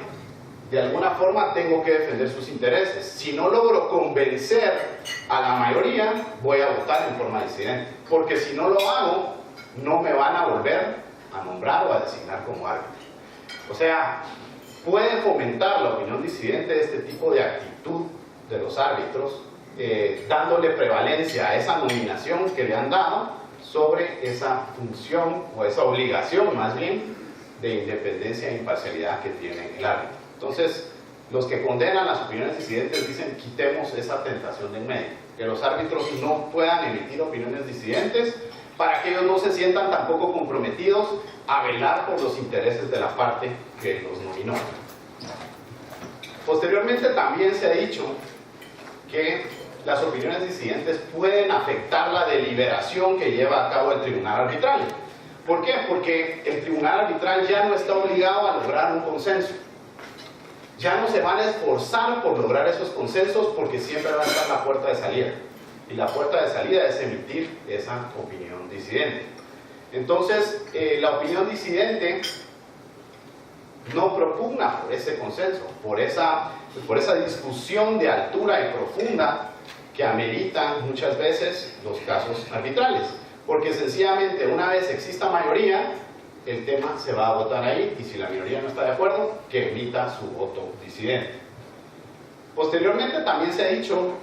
de alguna forma tengo que defender sus intereses. Si no logro convencer a la mayoría, voy a votar en forma disidente, porque si no lo hago, no me van a volver a nombrar o a designar como árbitro. O sea, puede fomentar la opinión disidente este tipo de actitud de los árbitros, dándole prevalencia a esa nominación que le han dado sobre esa función o esa obligación más bien de independencia e imparcialidad que tiene el árbitro. Entonces, los que condenan las opiniones disidentes dicen, quitemos esa tentación de en medio, que los árbitros no puedan emitir opiniones disidentes para que ellos no se sientan tampoco comprometidos a velar por los intereses de la parte que los nominó. Posteriormente también se ha dicho que las opiniones disidentes pueden afectar la deliberación que lleva a cabo el tribunal arbitral. ¿Por qué? Porque el tribunal arbitral ya no está obligado a lograr un consenso. Ya no se van a esforzar por lograr esos consensos porque siempre va a estar la puerta de salida. Y la puerta de salida es emitir esa opinión disidente. Entonces, la opinión disidente no propugna por ese consenso, por esa discusión de altura y profunda que ameritan muchas veces los casos arbitrales. Porque sencillamente una vez exista mayoría, el tema se va a votar ahí y si la minoría no está de acuerdo, que emita su voto disidente. Posteriormente también se ha dicho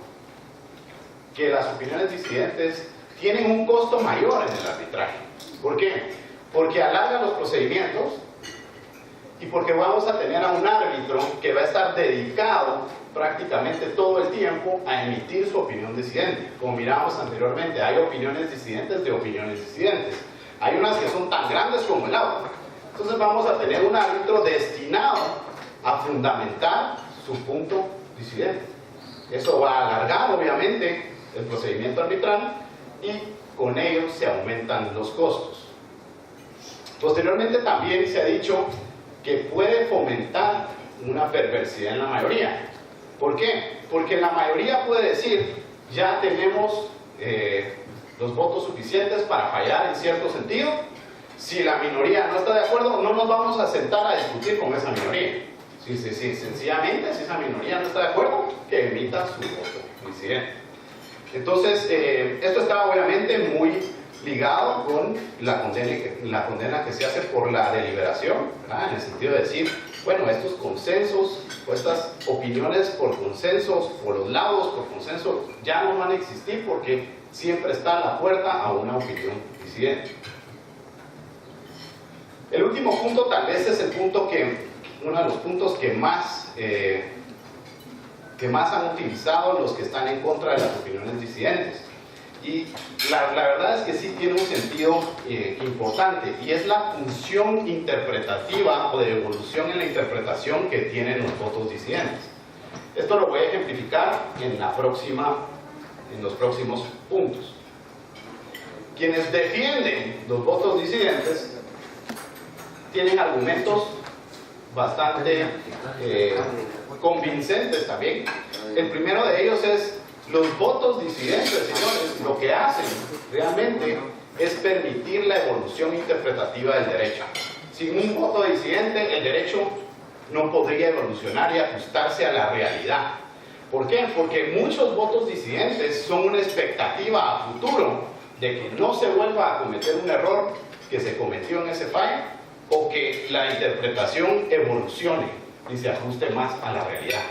que las opiniones disidentes tienen un costo mayor en el arbitraje. ¿Por qué? Porque alargan los procedimientos y porque vamos a tener a un árbitro que va a estar dedicado prácticamente todo el tiempo a emitir su opinión disidente. Como miramos anteriormente, hay opiniones disidentes de opiniones disidentes. Hay unas que son tan grandes como el agua. Entonces vamos a tener un árbitro destinado a fundamentar su punto disidente. Eso va a alargar, obviamente, el procedimiento arbitral y con ello se aumentan los costos. Posteriormente también se ha dicho que puede fomentar una perversidad en la mayoría. ¿Por qué? Porque la mayoría puede decir, ya tenemos los votos suficientes para fallar en cierto sentido. Si la minoría no está de acuerdo, no nos vamos a sentar a discutir con esa minoría. Sí, sencillamente, si esa minoría no está de acuerdo, que emita su voto disidente. Entonces, esto está obviamente muy ligado con la condena que se hace por la deliberación, ¿verdad? En el sentido de decir, bueno, estos consensos o estas opiniones por consensos o los laudos por consenso ya no van a existir porque siempre está la puerta a una opinión disidente. El último punto tal vez es el punto uno de los puntos que más han utilizado los que están en contra de las opiniones disidentes. Y la verdad es que sí tiene un sentido importante, y es la función interpretativa o de evolución en la interpretación que tienen los votos disidentes. Esto lo voy a ejemplificar en los próximos puntos. Quienes defienden los votos disidentes tienen argumentos bastante convincentes también. El primero de ellos es: los votos disidentes, señores, lo que hacen realmente es permitir la evolución interpretativa del derecho. Sin un voto disidente, el derecho no podría evolucionar y ajustarse a la realidad. ¿Por qué? Porque muchos votos disidentes son una expectativa a futuro de que no se vuelva a cometer un error que se cometió en ese fallo, o que la interpretación evolucione y se ajuste más a la realidad.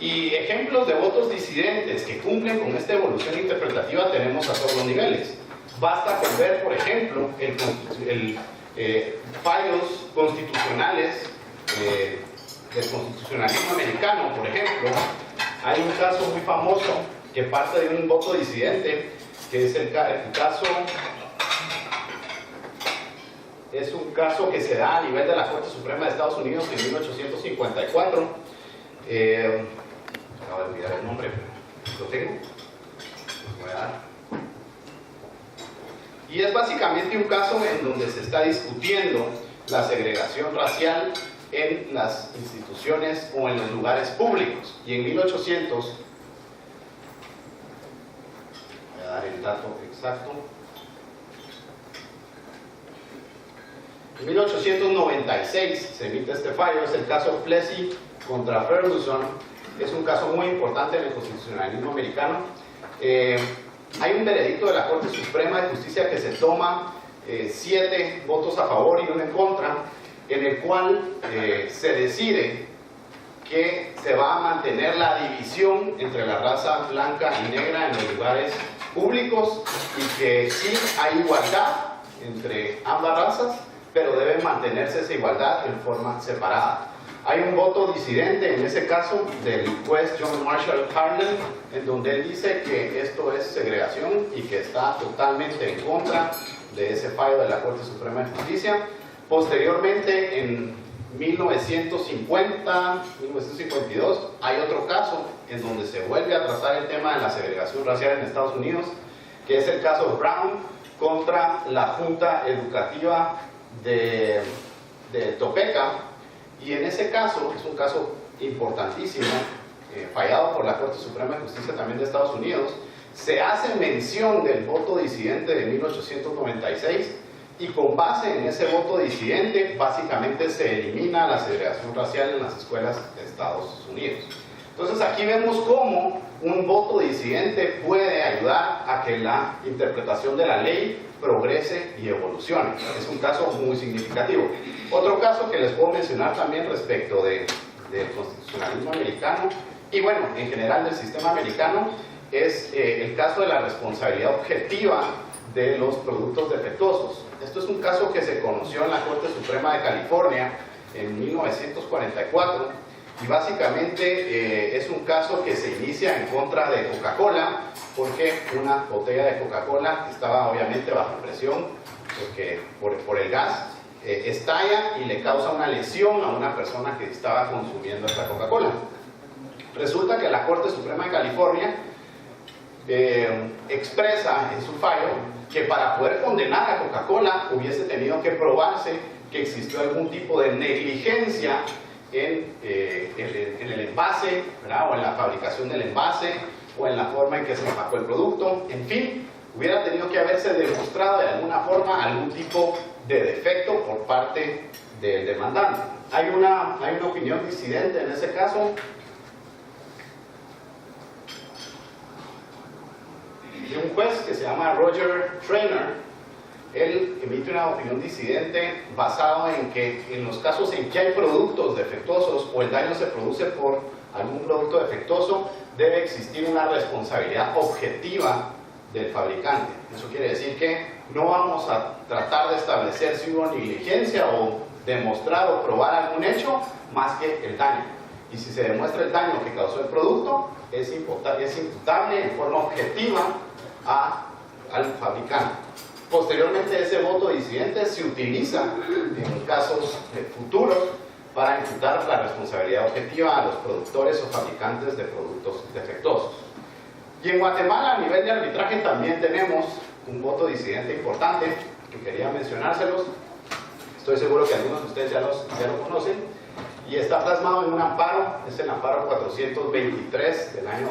Y ejemplos de votos disidentes que cumplen con esta evolución interpretativa tenemos a todos los niveles. Basta con ver, por ejemplo, fallos constitucionales del constitucionalismo americano, por ejemplo. Hay un caso muy famoso que parte de un voto disidente, que es el caso... Es un caso que se da a nivel de la Corte Suprema de Estados Unidos en 1854. Acabo de olvidar el nombre, pero lo tengo. Lo voy a dar. Y es básicamente un caso en donde se está discutiendo la segregación racial en las instituciones o en los lugares públicos. Y en 1800, voy a dar el dato exacto. En 1896 se emite este fallo, es el caso Plessy contra Ferguson. Es un caso muy importante en el constitucionalismo americano. Hay un veredicto de la Corte Suprema de Justicia que se toma 7 votos a favor y 1 en contra, en el cual se decide que se va a mantener la división entre la raza blanca y negra en los lugares públicos, y que sí hay igualdad entre ambas razas, pero debe mantenerse esa igualdad en forma separada. Hay un voto disidente en ese caso del juez John Marshall Harlan, en donde él dice que esto es segregación y que está totalmente en contra de ese fallo de la Corte Suprema de Justicia. Posteriormente, en 1950, 1952, hay otro caso en donde se vuelve a tratar el tema de la segregación racial en Estados Unidos, que es el caso Brown contra la Junta Educativa de Topeka. Y en ese caso, es un caso importantísimo, fallado por la Corte Suprema de Justicia también de Estados Unidos, se hace mención del voto disidente de 1896, y con base en ese voto disidente básicamente se elimina la segregación racial en las escuelas de Estados Unidos. Entonces aquí vemos cómo un voto disidente puede ayudar a que la interpretación de la ley progrese y evolucione. Es un caso muy significativo. Otro caso que les puedo mencionar también respecto del constitucionalismo americano, y bueno, en general del sistema americano, es el caso de la responsabilidad objetiva de los productos defectuosos. Esto es un caso que se conoció en la Corte Suprema de California en 1944, y básicamente es un caso que se inicia en contra de Coca-Cola, porque una botella de Coca-Cola estaba obviamente bajo presión porque por el gas, estalla y le causa una lesión a una persona que estaba consumiendo esta Coca-Cola. Resulta que la Corte Suprema de California expresa en su fallo que para poder condenar a Coca-Cola hubiese tenido que probarse que existió algún tipo de negligencia en el envase, ¿verdad? O en la fabricación del envase, o en la forma en que se empacó el producto. En fin, hubiera tenido que haberse demostrado de alguna forma algún tipo de defecto por parte del demandante. Hay una opinión disidente en ese caso de un juez que se llama Roger Traynor. Él emite una opinión disidente basado en que en los casos en que hay productos defectuosos o el daño se produce por algún producto defectuoso, debe existir una responsabilidad objetiva del fabricante. Eso quiere decir que no vamos a tratar de establecer si hubo negligencia o demostrar o probar algún hecho más que el daño. Y si se demuestra el daño que causó el producto, es imputable en forma objetiva al fabricante. Posteriormente, ese voto disidente se utiliza en casos futuros para imputar la responsabilidad objetiva a los productores o fabricantes de productos defectuosos. Y en Guatemala, a nivel de arbitraje, también tenemos un voto disidente importante que quería mencionárselos. Estoy seguro que algunos de ustedes ya lo conocen. Y está plasmado en un amparo, es el amparo 423 del año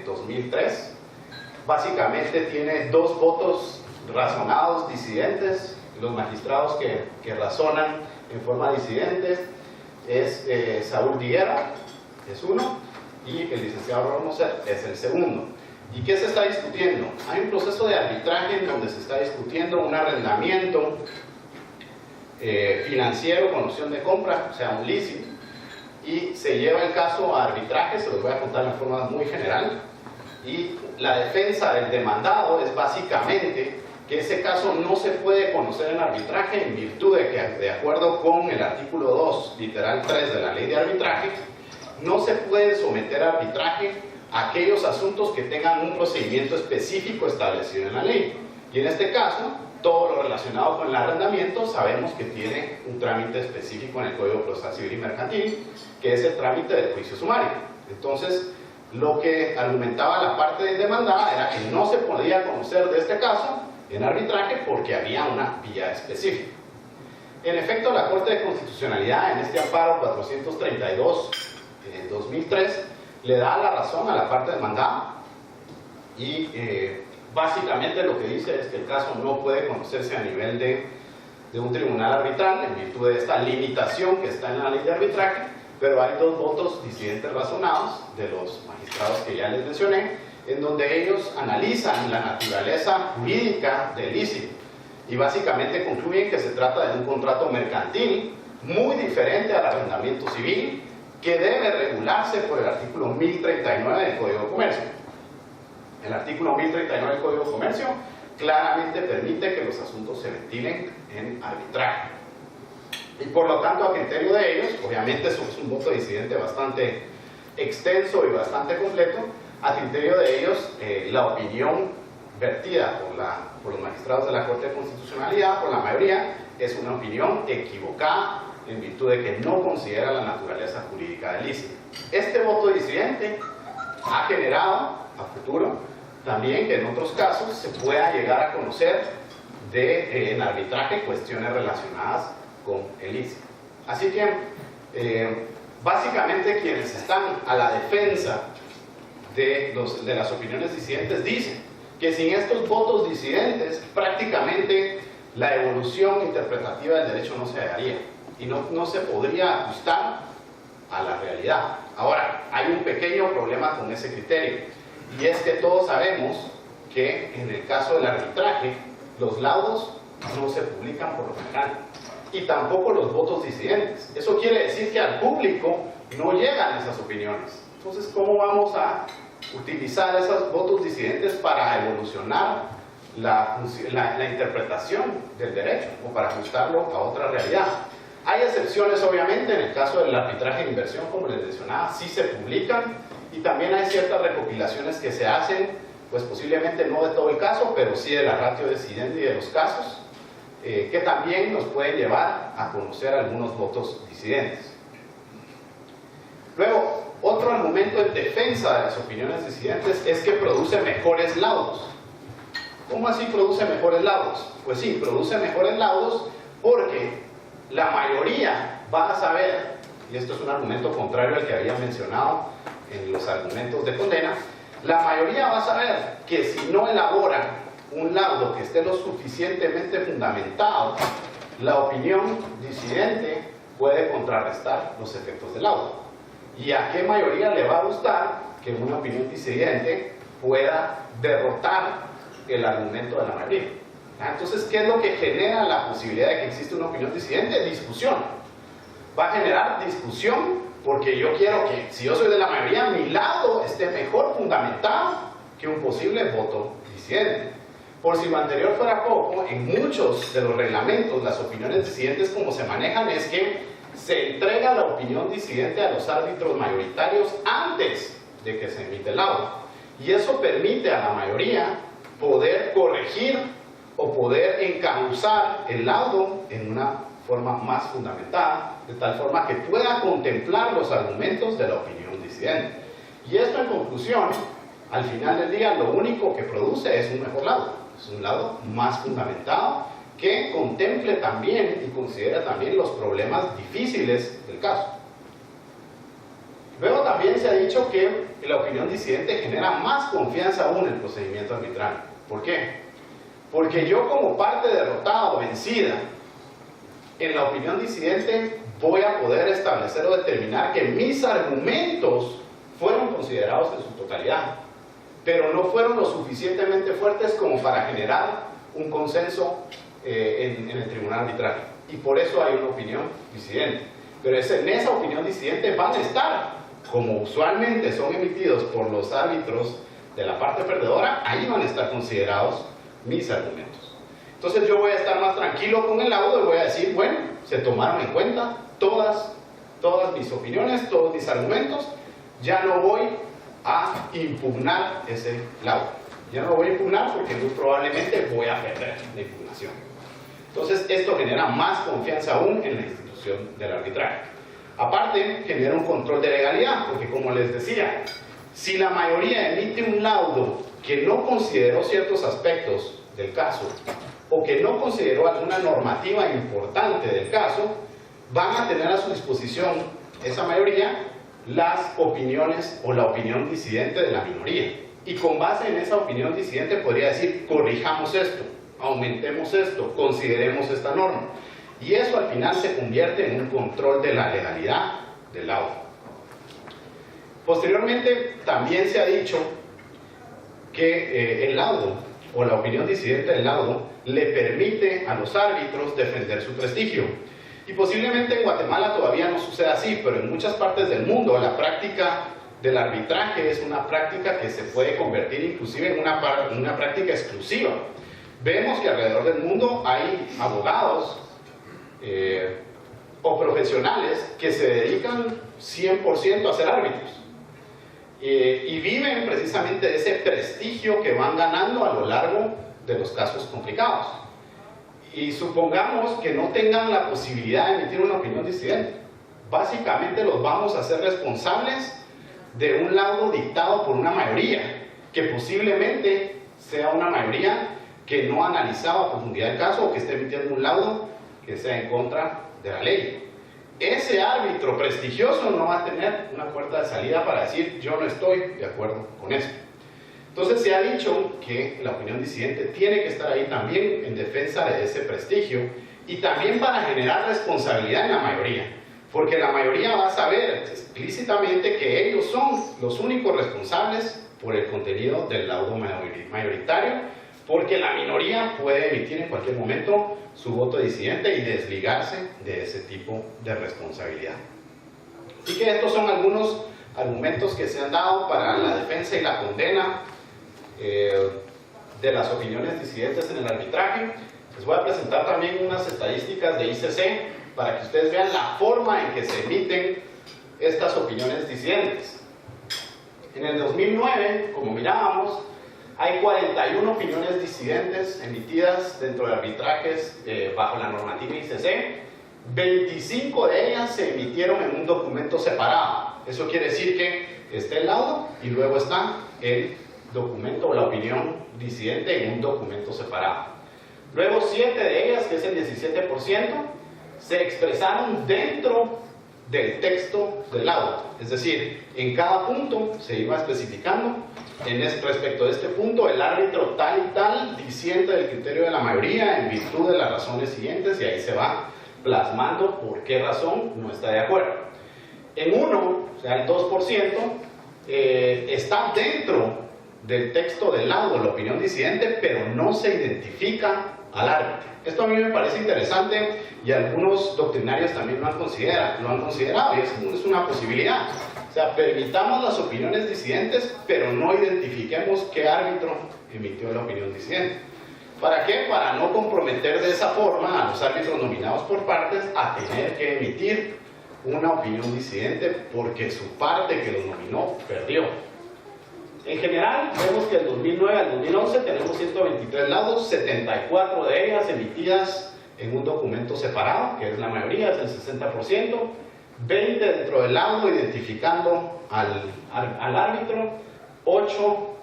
2003. Básicamente tiene dos votos razonados disidentes. Los magistrados que razonan en forma disidente es Saúl Viguera, es uno, y el licenciado Raúl Moser es el segundo. ¿Y qué se está discutiendo? Hay un proceso de arbitraje en donde se está discutiendo un arrendamiento financiero con opción de compra, o sea, un leasing, y se lleva el caso a arbitraje. Se los voy a contar en forma muy general, y la defensa del demandado es básicamente que ese caso no se puede conocer en arbitraje en virtud de que, de acuerdo con el artículo 2, literal 3 de la ley de arbitraje, no se puede someter a arbitraje a aquellos asuntos que tengan un procedimiento específico establecido en la ley. Y en este caso, todo lo relacionado con el arrendamiento sabemos que tiene un trámite específico en el Código Procesal Civil y Mercantil, que es el trámite del juicio sumario. Entonces, lo que argumentaba la parte del demandada era que no se podía conocer de este caso en arbitraje porque había una vía específica. En efecto, la Corte de Constitucionalidad, en este amparo 432 en 2003, le da la razón a la parte demandada y básicamente lo que dice es que el caso no puede conocerse a nivel de un tribunal arbitral en virtud de esta limitación que está en la ley de arbitraje, pero hay dos votos disidentes razonados de los magistrados que ya les mencioné, en donde ellos analizan la naturaleza jurídica del leasing y básicamente concluyen que se trata de un contrato mercantil muy diferente al arrendamiento civil, que debe regularse por el artículo 1039 del Código de Comercio. El artículo 1039 del Código de Comercio claramente permite que los asuntos se ventilen en arbitraje. Y por lo tanto, a criterio de ellos, obviamente eso es un voto disidente bastante extenso y bastante completo, a criterio de ellos, la opinión vertida por los magistrados de la Corte de Constitucionalidad, por la mayoría, es una opinión equivocada en virtud de que no considera la naturaleza jurídica del leasing. Este voto disidente ha generado a futuro también que en otros casos se pueda llegar a conocer en arbitraje cuestiones relacionadas con el leasing. Así que básicamente quienes están a la defensa de las opiniones disidentes dicen que sin estos votos disidentes prácticamente la evolución interpretativa del derecho no se haría y no se podría ajustar a la realidad. Ahora, hay un pequeño problema con ese criterio, y es que todos sabemos que en el caso del arbitraje los laudos no se publican por lo general y tampoco los votos disidentes. Eso quiere decir que al público no llegan esas opiniones. Entonces, ¿cómo vamos a utilizar esos votos disidentes para evolucionar la interpretación del derecho o para ajustarlo a otra realidad? Hay excepciones, obviamente. En el caso del arbitraje de inversión, como les mencionaba, sí se publican, y también hay ciertas recopilaciones que se hacen, pues posiblemente no de todo el caso, pero sí de la ratio decidente y de los casos, que también nos pueden llevar a conocer algunos votos disidentes. Luego, otro argumento en defensa de las opiniones disidentes es que produce mejores laudos. ¿Cómo así produce mejores laudos? Pues sí, produce mejores laudos porque la mayoría va a saber, y esto es un argumento contrario al que había mencionado en los argumentos de condena, la mayoría va a saber que si no elaboran un laudo que esté lo suficientemente fundamentado, la opinión disidente puede contrarrestar los efectos del laudo. ¿Y a qué mayoría le va a gustar que una opinión disidente pueda derrotar el argumento de la mayoría? Entonces, ¿qué es lo que genera la posibilidad de que exista una opinión disidente? Discusión. Va a generar discusión porque yo quiero que, si yo soy de la mayoría, mi lado esté mejor fundamentado que un posible voto disidente. Por si lo anterior fuera poco, en muchos de los reglamentos, las opiniones disidentes como se manejan es que se entrega la opinión disidente a los árbitros mayoritarios antes de que se emite el laudo. Y eso permite a la mayoría poder corregir o poder encauzar el laudo en una forma más fundamentada, de tal forma que pueda contemplar los argumentos de la opinión disidente. Y esto, en conclusión, al final del día, lo único que produce es un mejor laudo. Es un laudo más fundamentado que contemple también y considera también los problemas difíciles del caso. Luego también se ha dicho que la opinión disidente genera más confianza aún en el procedimiento arbitral. ¿Por qué? Porque yo, como parte derrotada o vencida, en la opinión disidente voy a poder establecer o determinar que mis argumentos fueron considerados en su totalidad, pero no fueron lo suficientemente fuertes como para generar un consenso en el tribunal arbitral. Y por eso hay una opinión disidente. Pero en esa opinión disidente van a estar, como usualmente son emitidos por los árbitros de la parte perdedora, ahí van a estar considerados mis argumentos. Entonces yo voy a estar más tranquilo con el laudo y voy a decir, bueno, se tomaron en cuenta todas mis opiniones, todos mis argumentos, ya no voy a impugnar ese laudo. Ya no lo voy a impugnar porque muy probablemente voy a perder la impugnación. Entonces esto genera más confianza aún en la institución del arbitraje. Aparte, genera un control de legalidad, porque como les decía, si la mayoría emite un laudo que no consideró ciertos aspectos del caso o que no consideró alguna normativa importante del caso, van a tener a su disposición esa mayoría las opiniones o la opinión disidente de la minoría. Y con base en esa opinión disidente podría decir, corrijamos esto, aumentemos esto, consideremos esta norma. Y eso al final se convierte en un control de la legalidad del laudo. Posteriormente también se ha dicho que el laudo o la opinión disidente del laudo le permite a los árbitros defender su prestigio. Y posiblemente en Guatemala todavía no sucede así, pero en muchas partes del mundo la práctica del arbitraje es una práctica que se puede convertir inclusive en una práctica exclusiva. Vemos que alrededor del mundo hay abogados o profesionales que se dedican 100% a ser árbitros y viven precisamente de ese prestigio que van ganando a lo largo de los casos complicados. Y supongamos que no tengan la posibilidad de emitir una opinión disidente. Básicamente los vamos a hacer responsables de un laudo dictado por una mayoría, que posiblemente sea una mayoría que no ha analizado a profundidad el caso o que esté emitiendo un laudo que sea en contra de la ley. Ese árbitro prestigioso no va a tener una puerta de salida para decir yo no estoy de acuerdo con esto. Entonces se ha dicho que la opinión disidente tiene que estar ahí también en defensa de ese prestigio y también para generar responsabilidad en la mayoría, porque la mayoría va a saber explícitamente que ellos son los únicos responsables por el contenido del laudo mayoritario, porque la minoría puede emitir en cualquier momento su voto disidente y desligarse de ese tipo de responsabilidad. Así que estos son algunos argumentos que se han dado para la defensa y la condena de las opiniones disidentes en el arbitraje. Les voy a presentar también unas estadísticas de ICC para que ustedes vean la forma en que se emiten estas opiniones disidentes. En el 2009, como mirábamos, hay 41 opiniones disidentes emitidas dentro de arbitrajes bajo la normativa ICC. 25 de ellas se emitieron en un documento separado. Eso quiere decir que está el laudo y luego está el documento o la opinión disidente en un documento separado. Luego 7 de ellas, que es el 17%, se expresaron dentro del texto del laudo. Es decir, en cada punto se iba especificando, respecto de este punto, el árbitro tal y tal disiente del criterio de la mayoría en virtud de las razones siguientes, y ahí se va plasmando por qué razón no está de acuerdo. En uno, o sea, el 2%, está dentro del texto del laudo la opinión disidente, pero no se identifica al árbitro. Esto a mí me parece interesante y algunos doctrinarios también lo han considerado y es una posibilidad. O sea, permitamos las opiniones disidentes, pero no identifiquemos qué árbitro emitió la opinión disidente. ¿Para qué? Para no comprometer de esa forma a los árbitros nominados por partes a tener que emitir una opinión disidente porque su parte que los nominó perdió. En general, vemos que del 2009 al 2011 tenemos 123 laudos, 74 de ellas emitidas en un documento separado, que es la mayoría, es el 60%, 20 dentro del laudo identificando al árbitro, 8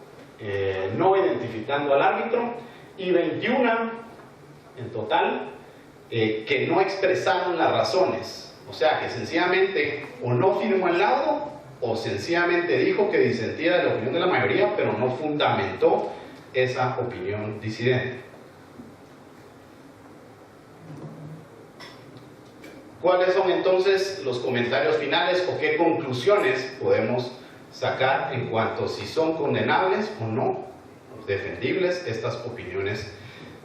no identificando al árbitro, y 21 en total que no expresaron las razones, o sea que sencillamente o no firmó el laudo o sencillamente dijo que disentía de la opinión de la mayoría, pero no fundamentó esa opinión disidente. ¿Cuáles son entonces los comentarios finales o qué conclusiones podemos sacar en cuanto a si son condenables o no defendibles estas opiniones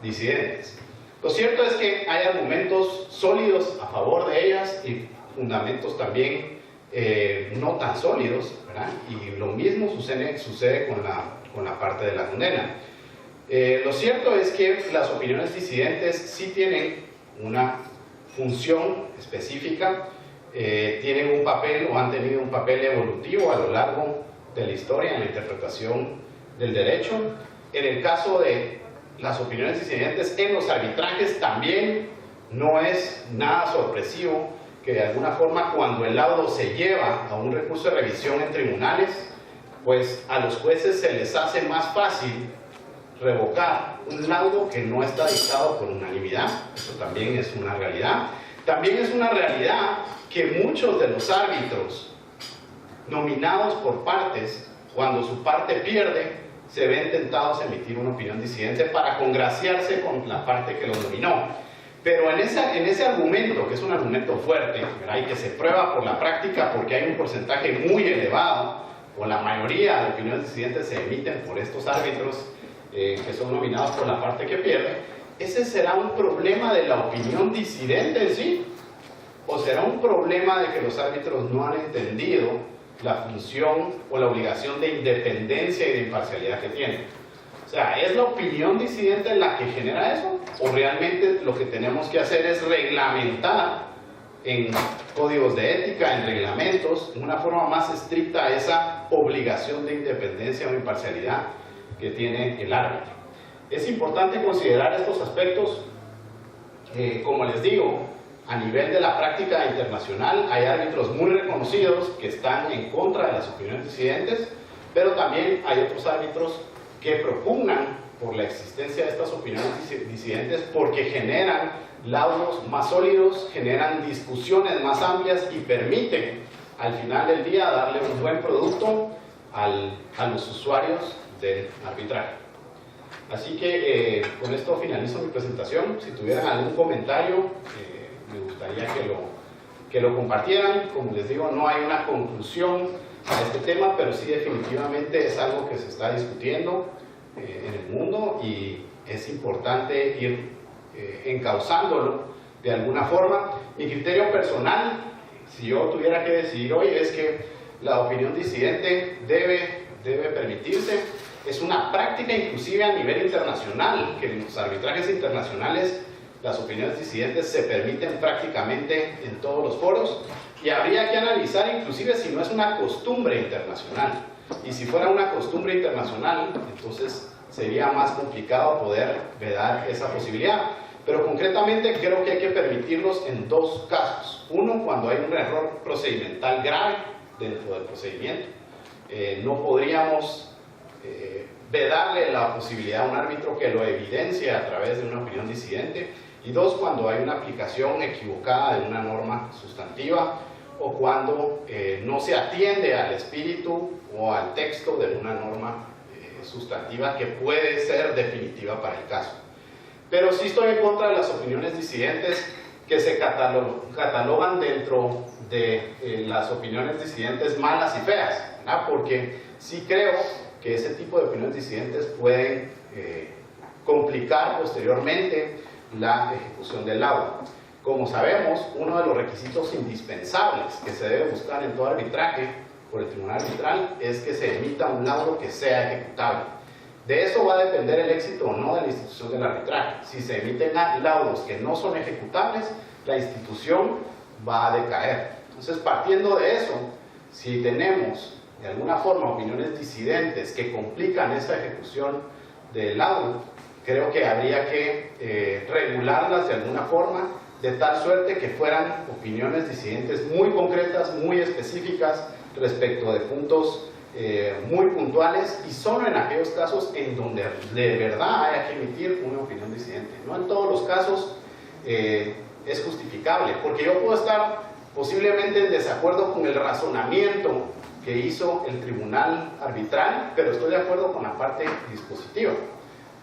disidentes? Lo cierto es que hay argumentos sólidos a favor de ellas y fundamentos también no tan sólidos, ¿verdad? Y lo mismo sucede con la parte de la condena. Lo cierto es que las opiniones disidentes sí tienen una función específica, tienen un papel o han tenido un papel evolutivo a lo largo de la historia en la interpretación del derecho. En el caso de las opiniones disidentes en los arbitrajes también no es nada sorpresivo que de alguna forma cuando el laudo se lleva a un recurso de revisión en tribunales, pues a los jueces se les hace más fácil revocar un laudo que no está dictado por unanimidad. Eso también es una realidad. También es una realidad que muchos de los árbitros nominados por partes, cuando su parte pierde, se ven tentados a emitir una opinión disidente para congraciarse con la parte que los nominó. Pero en ese argumento, que es un argumento fuerte, ¿verdad? Y que se prueba por la práctica porque hay un porcentaje muy elevado, o la mayoría de opiniones disidentes se emiten por estos árbitros que son nominados por la parte que pierde, ¿ese será un problema de la opinión disidente en sí? ¿O será un problema de que los árbitros no han entendido la función o la obligación de independencia y de imparcialidad que tienen? O sea, ¿es la opinión disidente la que genera eso? ¿O realmente lo que tenemos que hacer es reglamentar en códigos de ética, en reglamentos, de una forma más estricta esa obligación de independencia o imparcialidad que tiene el árbitro? Es importante considerar estos aspectos. Como les digo, a nivel de la práctica internacional hay árbitros muy reconocidos que están en contra de las opiniones disidentes, pero también hay otros árbitros que propugnan por la existencia de estas opiniones disidentes porque generan laudos más sólidos, generan discusiones más amplias y permiten al final del día darle un buen producto a los usuarios del arbitraje. Así que con esto finalizo mi presentación. Si tuvieran algún comentario, me gustaría que lo compartieran. Como les digo, no hay una conclusión a este tema, pero sí definitivamente es algo que se está discutiendo en el mundo y es importante ir encauzándolo de alguna forma. Mi criterio personal, si yo tuviera que decidir hoy, es que la opinión disidente debe permitirse. Es una práctica inclusive a nivel internacional, que en los arbitrajes internacionales las opiniones disidentes se permiten prácticamente en todos los foros, y habría que analizar inclusive si no es una costumbre internacional. Y si fuera una costumbre internacional, entonces sería más complicado poder vedar esa posibilidad. Pero concretamente creo que hay que permitirlos en dos casos. Uno, cuando hay un error procedimental grave dentro del procedimiento. No podríamos vedarle la posibilidad a un árbitro que lo evidencie a través de una opinión disidente. Y dos, cuando hay una aplicación equivocada de una norma sustantiva o cuando no se atiende al espíritu o al texto de una norma sustantiva que puede ser definitiva para el caso. Pero sí estoy en contra de las opiniones disidentes que se catalogan dentro de las opiniones disidentes malas y feas, ¿verdad? Porque sí creo que ese tipo de opiniones disidentes pueden complicar posteriormente la ejecución del laudo. Como sabemos, uno de los requisitos indispensables que se debe buscar en todo arbitraje por el tribunal arbitral es que se emita un laudo que sea ejecutable. De eso va a depender el éxito o no de la institución del arbitraje. Si se emiten laudos que no son ejecutables, la institución va a decaer. Entonces, partiendo de eso, si tenemos de alguna forma opiniones disidentes que complican esa ejecución del laudo, creo que habría que regularlas de alguna forma, de tal suerte que fueran opiniones disidentes muy concretas, muy específicas respecto de puntos muy puntuales, y solo en aquellos casos en donde de verdad haya que emitir una opinión disidente. No en todos los casos es justificable, porque yo puedo estar posiblemente en desacuerdo con el razonamiento que hizo el tribunal arbitral, pero estoy de acuerdo con la parte dispositiva.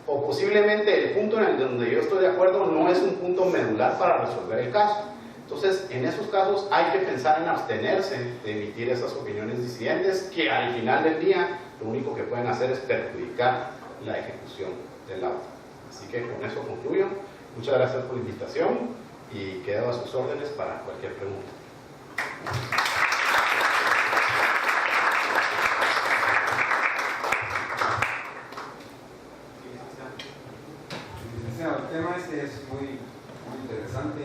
O posiblemente el punto en el donde yo estoy de acuerdo no es un punto medular para resolver el caso. Entonces, en esos casos hay que pensar en abstenerse de emitir esas opiniones disidentes que al final del día lo único que pueden hacer es perjudicar la ejecución del laudo. Así que con eso concluyo. Muchas gracias por la invitación y quedo a sus órdenes para cualquier pregunta. El tema este es muy interesante.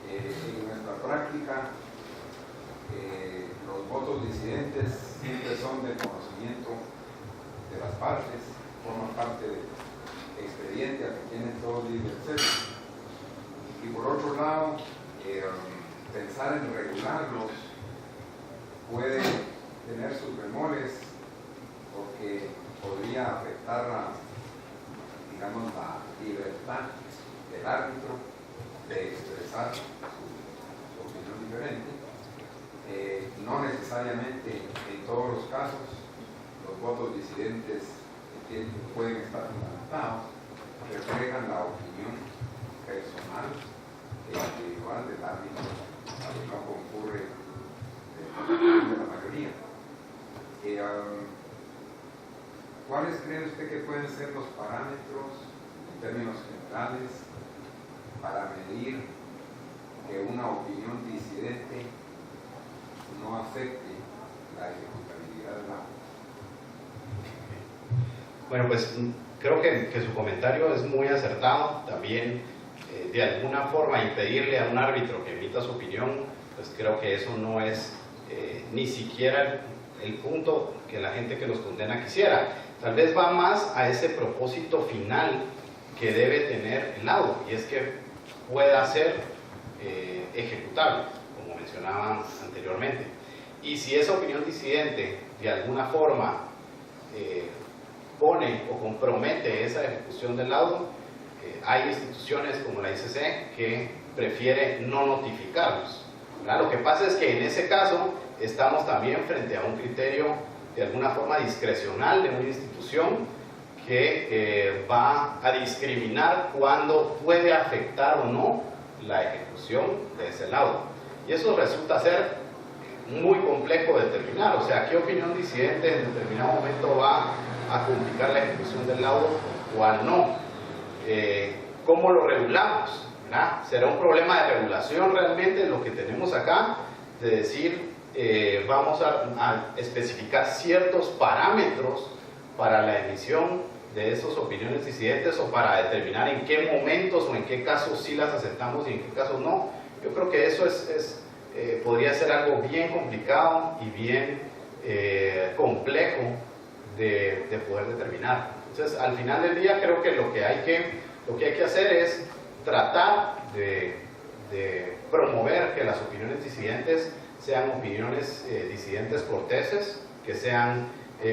En nuestra práctica, los votos disidentes siempre son de conocimiento de las partes, forman parte del expediente al que tienen todos libre acceso. Y por otro lado, pensar en regularlos puede tener sus bemoles, porque podría afectar la libertad del árbitro de expresar su opinión diferente. No necesariamente en todos los casos los votos disidentes que pueden estar fundamentados reflejan la opinión personal e individual del árbitro, que no concurre de la mayoría. ¿Cuáles cree usted que pueden ser los parámetros en términos generales para medir que una opinión disidente no afecte la ejecutabilidad de la obra? Bueno, pues creo que su comentario es muy acertado. También, de alguna forma, impedirle a un árbitro que emita su opinión, pues creo que eso no es ni siquiera el punto que la gente que los condena quisiera. Tal vez va más a ese propósito final que debe tener el laudo, y es que pueda ser ejecutable, como mencionaba anteriormente. Y si esa opinión disidente de alguna forma pone o compromete esa ejecución del laudo, hay instituciones como la ICC que prefiere no notificarlos, ¿verdad? Lo que pasa es que en ese caso estamos también frente a un criterio de alguna forma discrecional de una institución que va a discriminar cuándo puede afectar o no la ejecución de ese laudo. Y eso resulta ser muy complejo de determinar, o sea, qué opinión disidente en determinado momento va a complicar la ejecución del laudo o cuál no. ¿Cómo lo regulamos? ¿Verdad? ¿Será un problema de regulación realmente lo que tenemos acá? De decir, vamos a especificar ciertos parámetros para la emisión de esas opiniones disidentes, o para determinar en qué momentos o en qué casos sí las aceptamos y en qué casos no. Yo creo que eso podría ser algo bien complicado y bien complejo de poder determinar. Entonces, al final del día, creo que lo que hay que hacer es tratar de promover que las opiniones disidentes sean opiniones disidentes corteses, que sean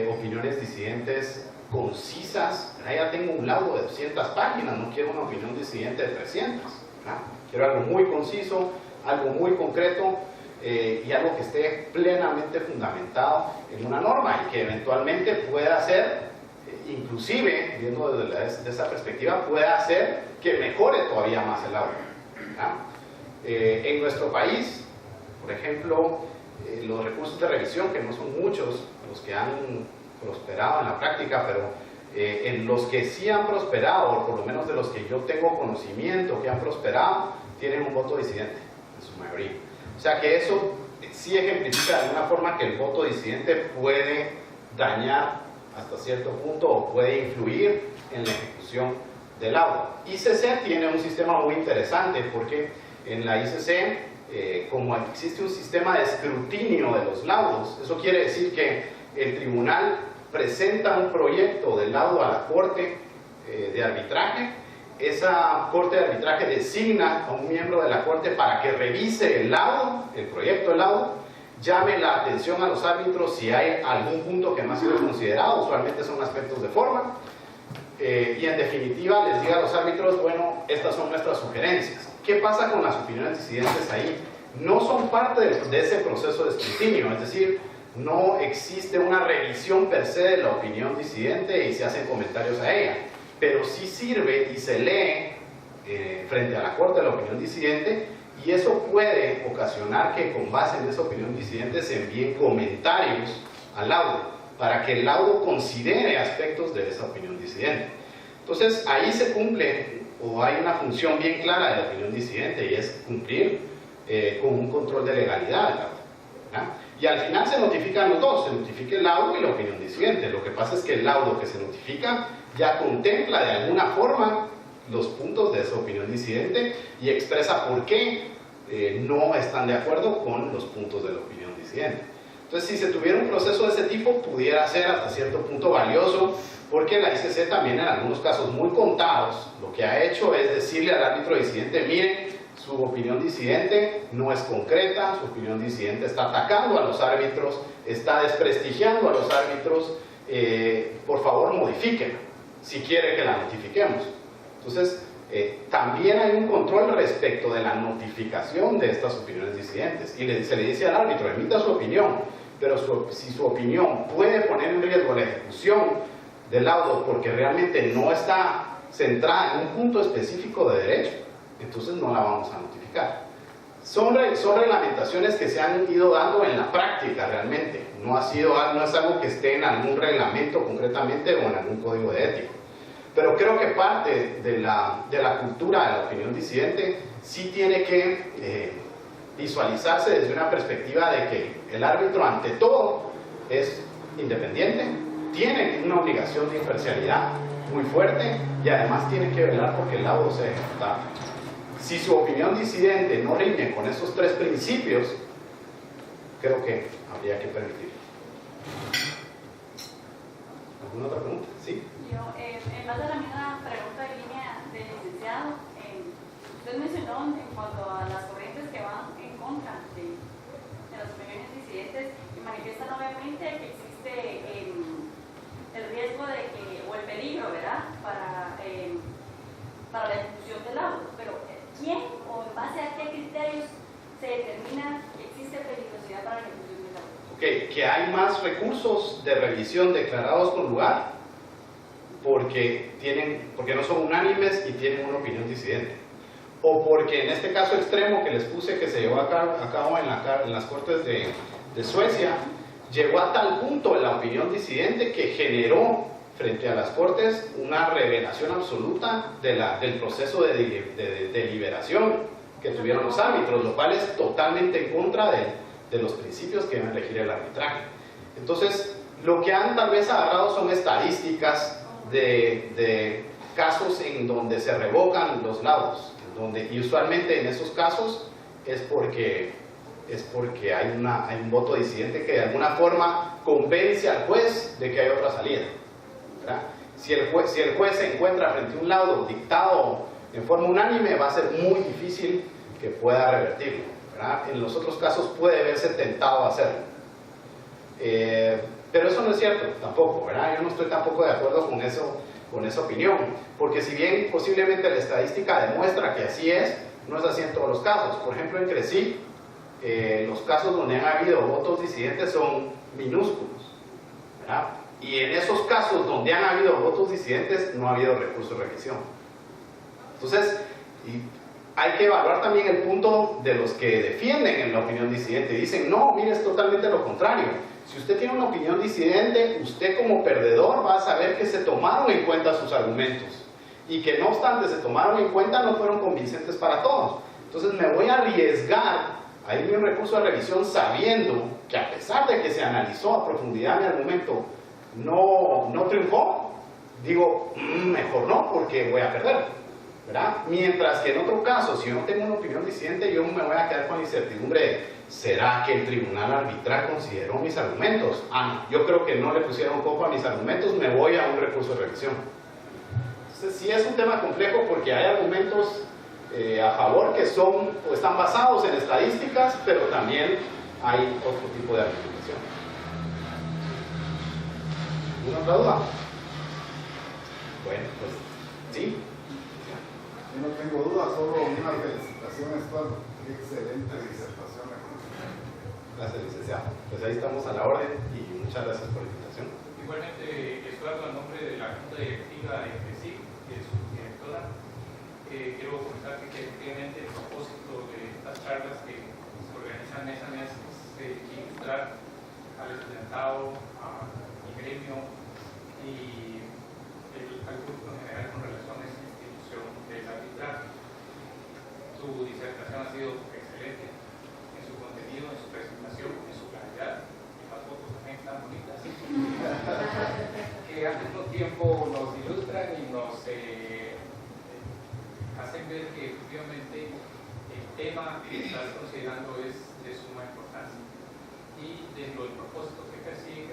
opiniones disidentes concisas. Ya tengo un laudo de 200 páginas, no quiero una opinión disidente de 300. Quiero algo muy conciso, algo muy concreto, y algo que esté plenamente fundamentado en una norma y que eventualmente pueda hacer, inclusive, viendo desde esa perspectiva, pueda hacer que mejore todavía más el agua. En nuestro país, por ejemplo, los recursos de revisión, que no son muchos los que han prosperado en la práctica, pero en los que sí han prosperado, o por lo menos de los que yo tengo conocimiento que han prosperado, tienen un voto disidente, en su mayoría. O sea que eso sí ejemplifica de alguna forma que el voto disidente puede dañar hasta cierto punto o puede influir en la ejecución del laudo. ICC tiene un sistema muy interesante porque en la ICC, como existe un sistema de escrutinio de los laudos, eso quiere decir que el tribunal presenta un proyecto de laudo a la corte de arbitraje. Esa corte de arbitraje designa a un miembro de la corte para que revise el laudo, el proyecto de laudo, llame la atención a los árbitros si hay algún punto que no ha sido considerado, usualmente son aspectos de forma, y en definitiva les diga a los árbitros, bueno, estas son nuestras sugerencias. ¿Qué pasa con las opiniones disidentes ahí? No son parte de ese proceso de escrutinio, es decir, no existe una revisión per se de la opinión disidente y se hacen comentarios a ella, pero sí sirve y se lee frente a la corte de la opinión disidente, y eso puede ocasionar que con base en esa opinión disidente se envíen comentarios al laudo para que el laudo considere aspectos de esa opinión disidente. Entonces ahí se cumple, o hay una función bien clara de la opinión disidente, y es cumplir con un control de legalidad del laudo, ¿verdad? Y al final se notifican los dos, se notifica el laudo y la opinión disidente. Lo que pasa es que el laudo que se notifica ya contempla de alguna forma los puntos de esa opinión disidente y expresa por qué no están de acuerdo con los puntos de la opinión disidente. Entonces, si se tuviera un proceso de ese tipo, pudiera ser hasta cierto punto valioso, porque la ICC también en algunos casos muy contados, lo que ha hecho es decirle al árbitro disidente, miren, su opinión disidente no es concreta, su opinión disidente está atacando a los árbitros, está desprestigiando a los árbitros, por favor modifíquenla, si quiere que la notifiquemos. Entonces, también hay un control respecto de la notificación de estas opiniones disidentes, y se le dice al árbitro, emita su opinión, pero si su opinión puede poner en riesgo la ejecución del laudo porque realmente no está centrada en un punto específico de derecho, entonces no la vamos a notificar. Son reglamentaciones que se han ido dando en la práctica realmente, no es algo que esté en algún reglamento concretamente o en algún código de ética. Pero creo que parte de la cultura de la opinión disidente sí tiene que visualizarse desde una perspectiva de que el árbitro ante todo es independiente, tiene una obligación de imparcialidad muy fuerte y además tiene que velar porque el laudo sea ejecutado. Si su opinión disidente no riñe con esos tres principios, creo que habría que permitirlo. ¿Alguna otra pregunta? ¿Sí? Yo, en base a la misma pregunta de línea del licenciado, usted mencionó en cuanto a las corrientes que van en contra de las opiniones disidentes y manifiestan obviamente que existe el riesgo de que, o el peligro, ¿verdad?, para la ejecución del laudo. Pero, ¿quién o en base a qué criterios se determina que existe peligrosidad para la ejecución del laudo? Ok, que hay más recursos de revisión declarados con lugar porque no son unánimes y tienen una opinión disidente, o porque en este caso extremo que les puse, que se llevó a cabo en las Cortes de Suecia, llegó a tal punto la opinión disidente que generó frente a las Cortes una revelación absoluta del proceso de deliberación que tuvieron los árbitros, lo cual es totalmente en contra de los principios que deben regir el arbitraje. Entonces, lo que han tal vez agarrado son estadísticas de casos en donde se revocan los laudos, y usualmente en esos casos es porque hay un voto disidente que de alguna forma convence al juez de que hay otra salida, ¿verdad? Si el juez se encuentra frente a un laudo dictado en forma unánime, va a ser muy difícil que pueda revertirlo, ¿verdad? En los otros casos puede verse tentado a hacerlo. Pero eso no es cierto tampoco, ¿verdad? Yo no estoy tampoco de acuerdo con esa opinión, porque si bien posiblemente la estadística demuestra que así es, no es así en todos los casos. Por ejemplo, en Crecy, los casos donde han habido votos disidentes son minúsculos, ¿verdad? Y en esos casos donde han habido votos disidentes no ha habido recurso de revisión. Entonces, hay que evaluar también el punto de los que defienden en la opinión disidente. Dicen, no, mire, es totalmente lo contrario. Si usted tiene una opinión disidente, usted como perdedor va a saber que se tomaron en cuenta sus argumentos y que no obstante se tomaron en cuenta, no fueron convincentes para todos. Entonces me voy a arriesgar a irme a un recurso de revisión sabiendo que a pesar de que se analizó a profundidad mi argumento, no triunfó. Digo, mejor no, porque voy a perder, ¿verdad? Mientras que en otro caso, si yo no tengo una opinión disidente, yo me voy a quedar con la incertidumbre de, ¿será que el tribunal arbitral consideró mis argumentos? Ah, no, yo creo que no le pusieron coco a mis argumentos, me voy a un recurso de revisión. Entonces sí es un tema complejo porque hay argumentos a favor que son o están basados en estadísticas, pero también hay otro tipo de argumentación. ¿Alguna otra duda? Bueno, pues sí. Yo no tengo duda, solo una felicitación, Estuardo. Qué excelente disertación. Gracias, licenciado. Pues ahí estamos a la orden y muchas gracias por la invitación. Igualmente, Estuardo, en nombre de la Junta Directiva de CRECIC, que es su directora, quiero comentarte que efectivamente el propósito de estas charlas que se organizan mes a mes es ilustrar al estudiantado, a mi gremio y al grupo en general con relación a esta institución del arbitraje. Tu disertación ha sido excelente en su contenido, en su presentación, en su claridad, y las fotos también están bonitas, que al mismo tiempo nos ilustran y nos hacen ver que efectivamente el tema que estás considerando es de suma importancia. Y dentro del propósito que persigue,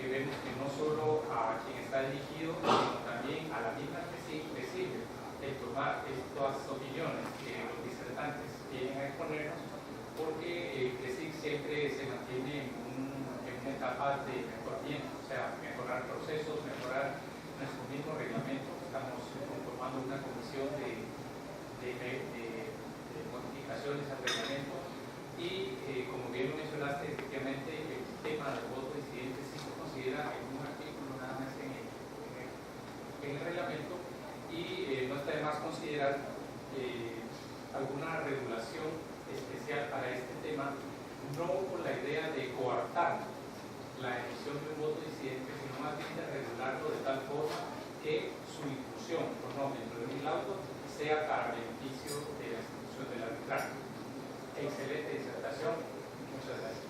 vemos que no solo a quien está dirigido, sino también a la misma que le sirve el tomar estas opiniones que los disertantes vienen a exponernos, porque CRECIC siempre se mantiene en una etapa de mejoramiento, o sea, mejorar procesos, mejorar nuestro mismo reglamento. Estamos conformando una comisión de modificaciones al reglamento y, como bien lo mencionaste, efectivamente el tema del voto disidente sí se considera en un artículo nada más en el reglamento y no está de más considerar alguna regulación especial para este tema, no con la idea de coartar la emisión de un voto disidente, sino más bien de regularlo de tal forma que su inclusión o no dentro de un laudo sea para beneficio de la institución del arbitraje. Excelente disertación, muchas gracias.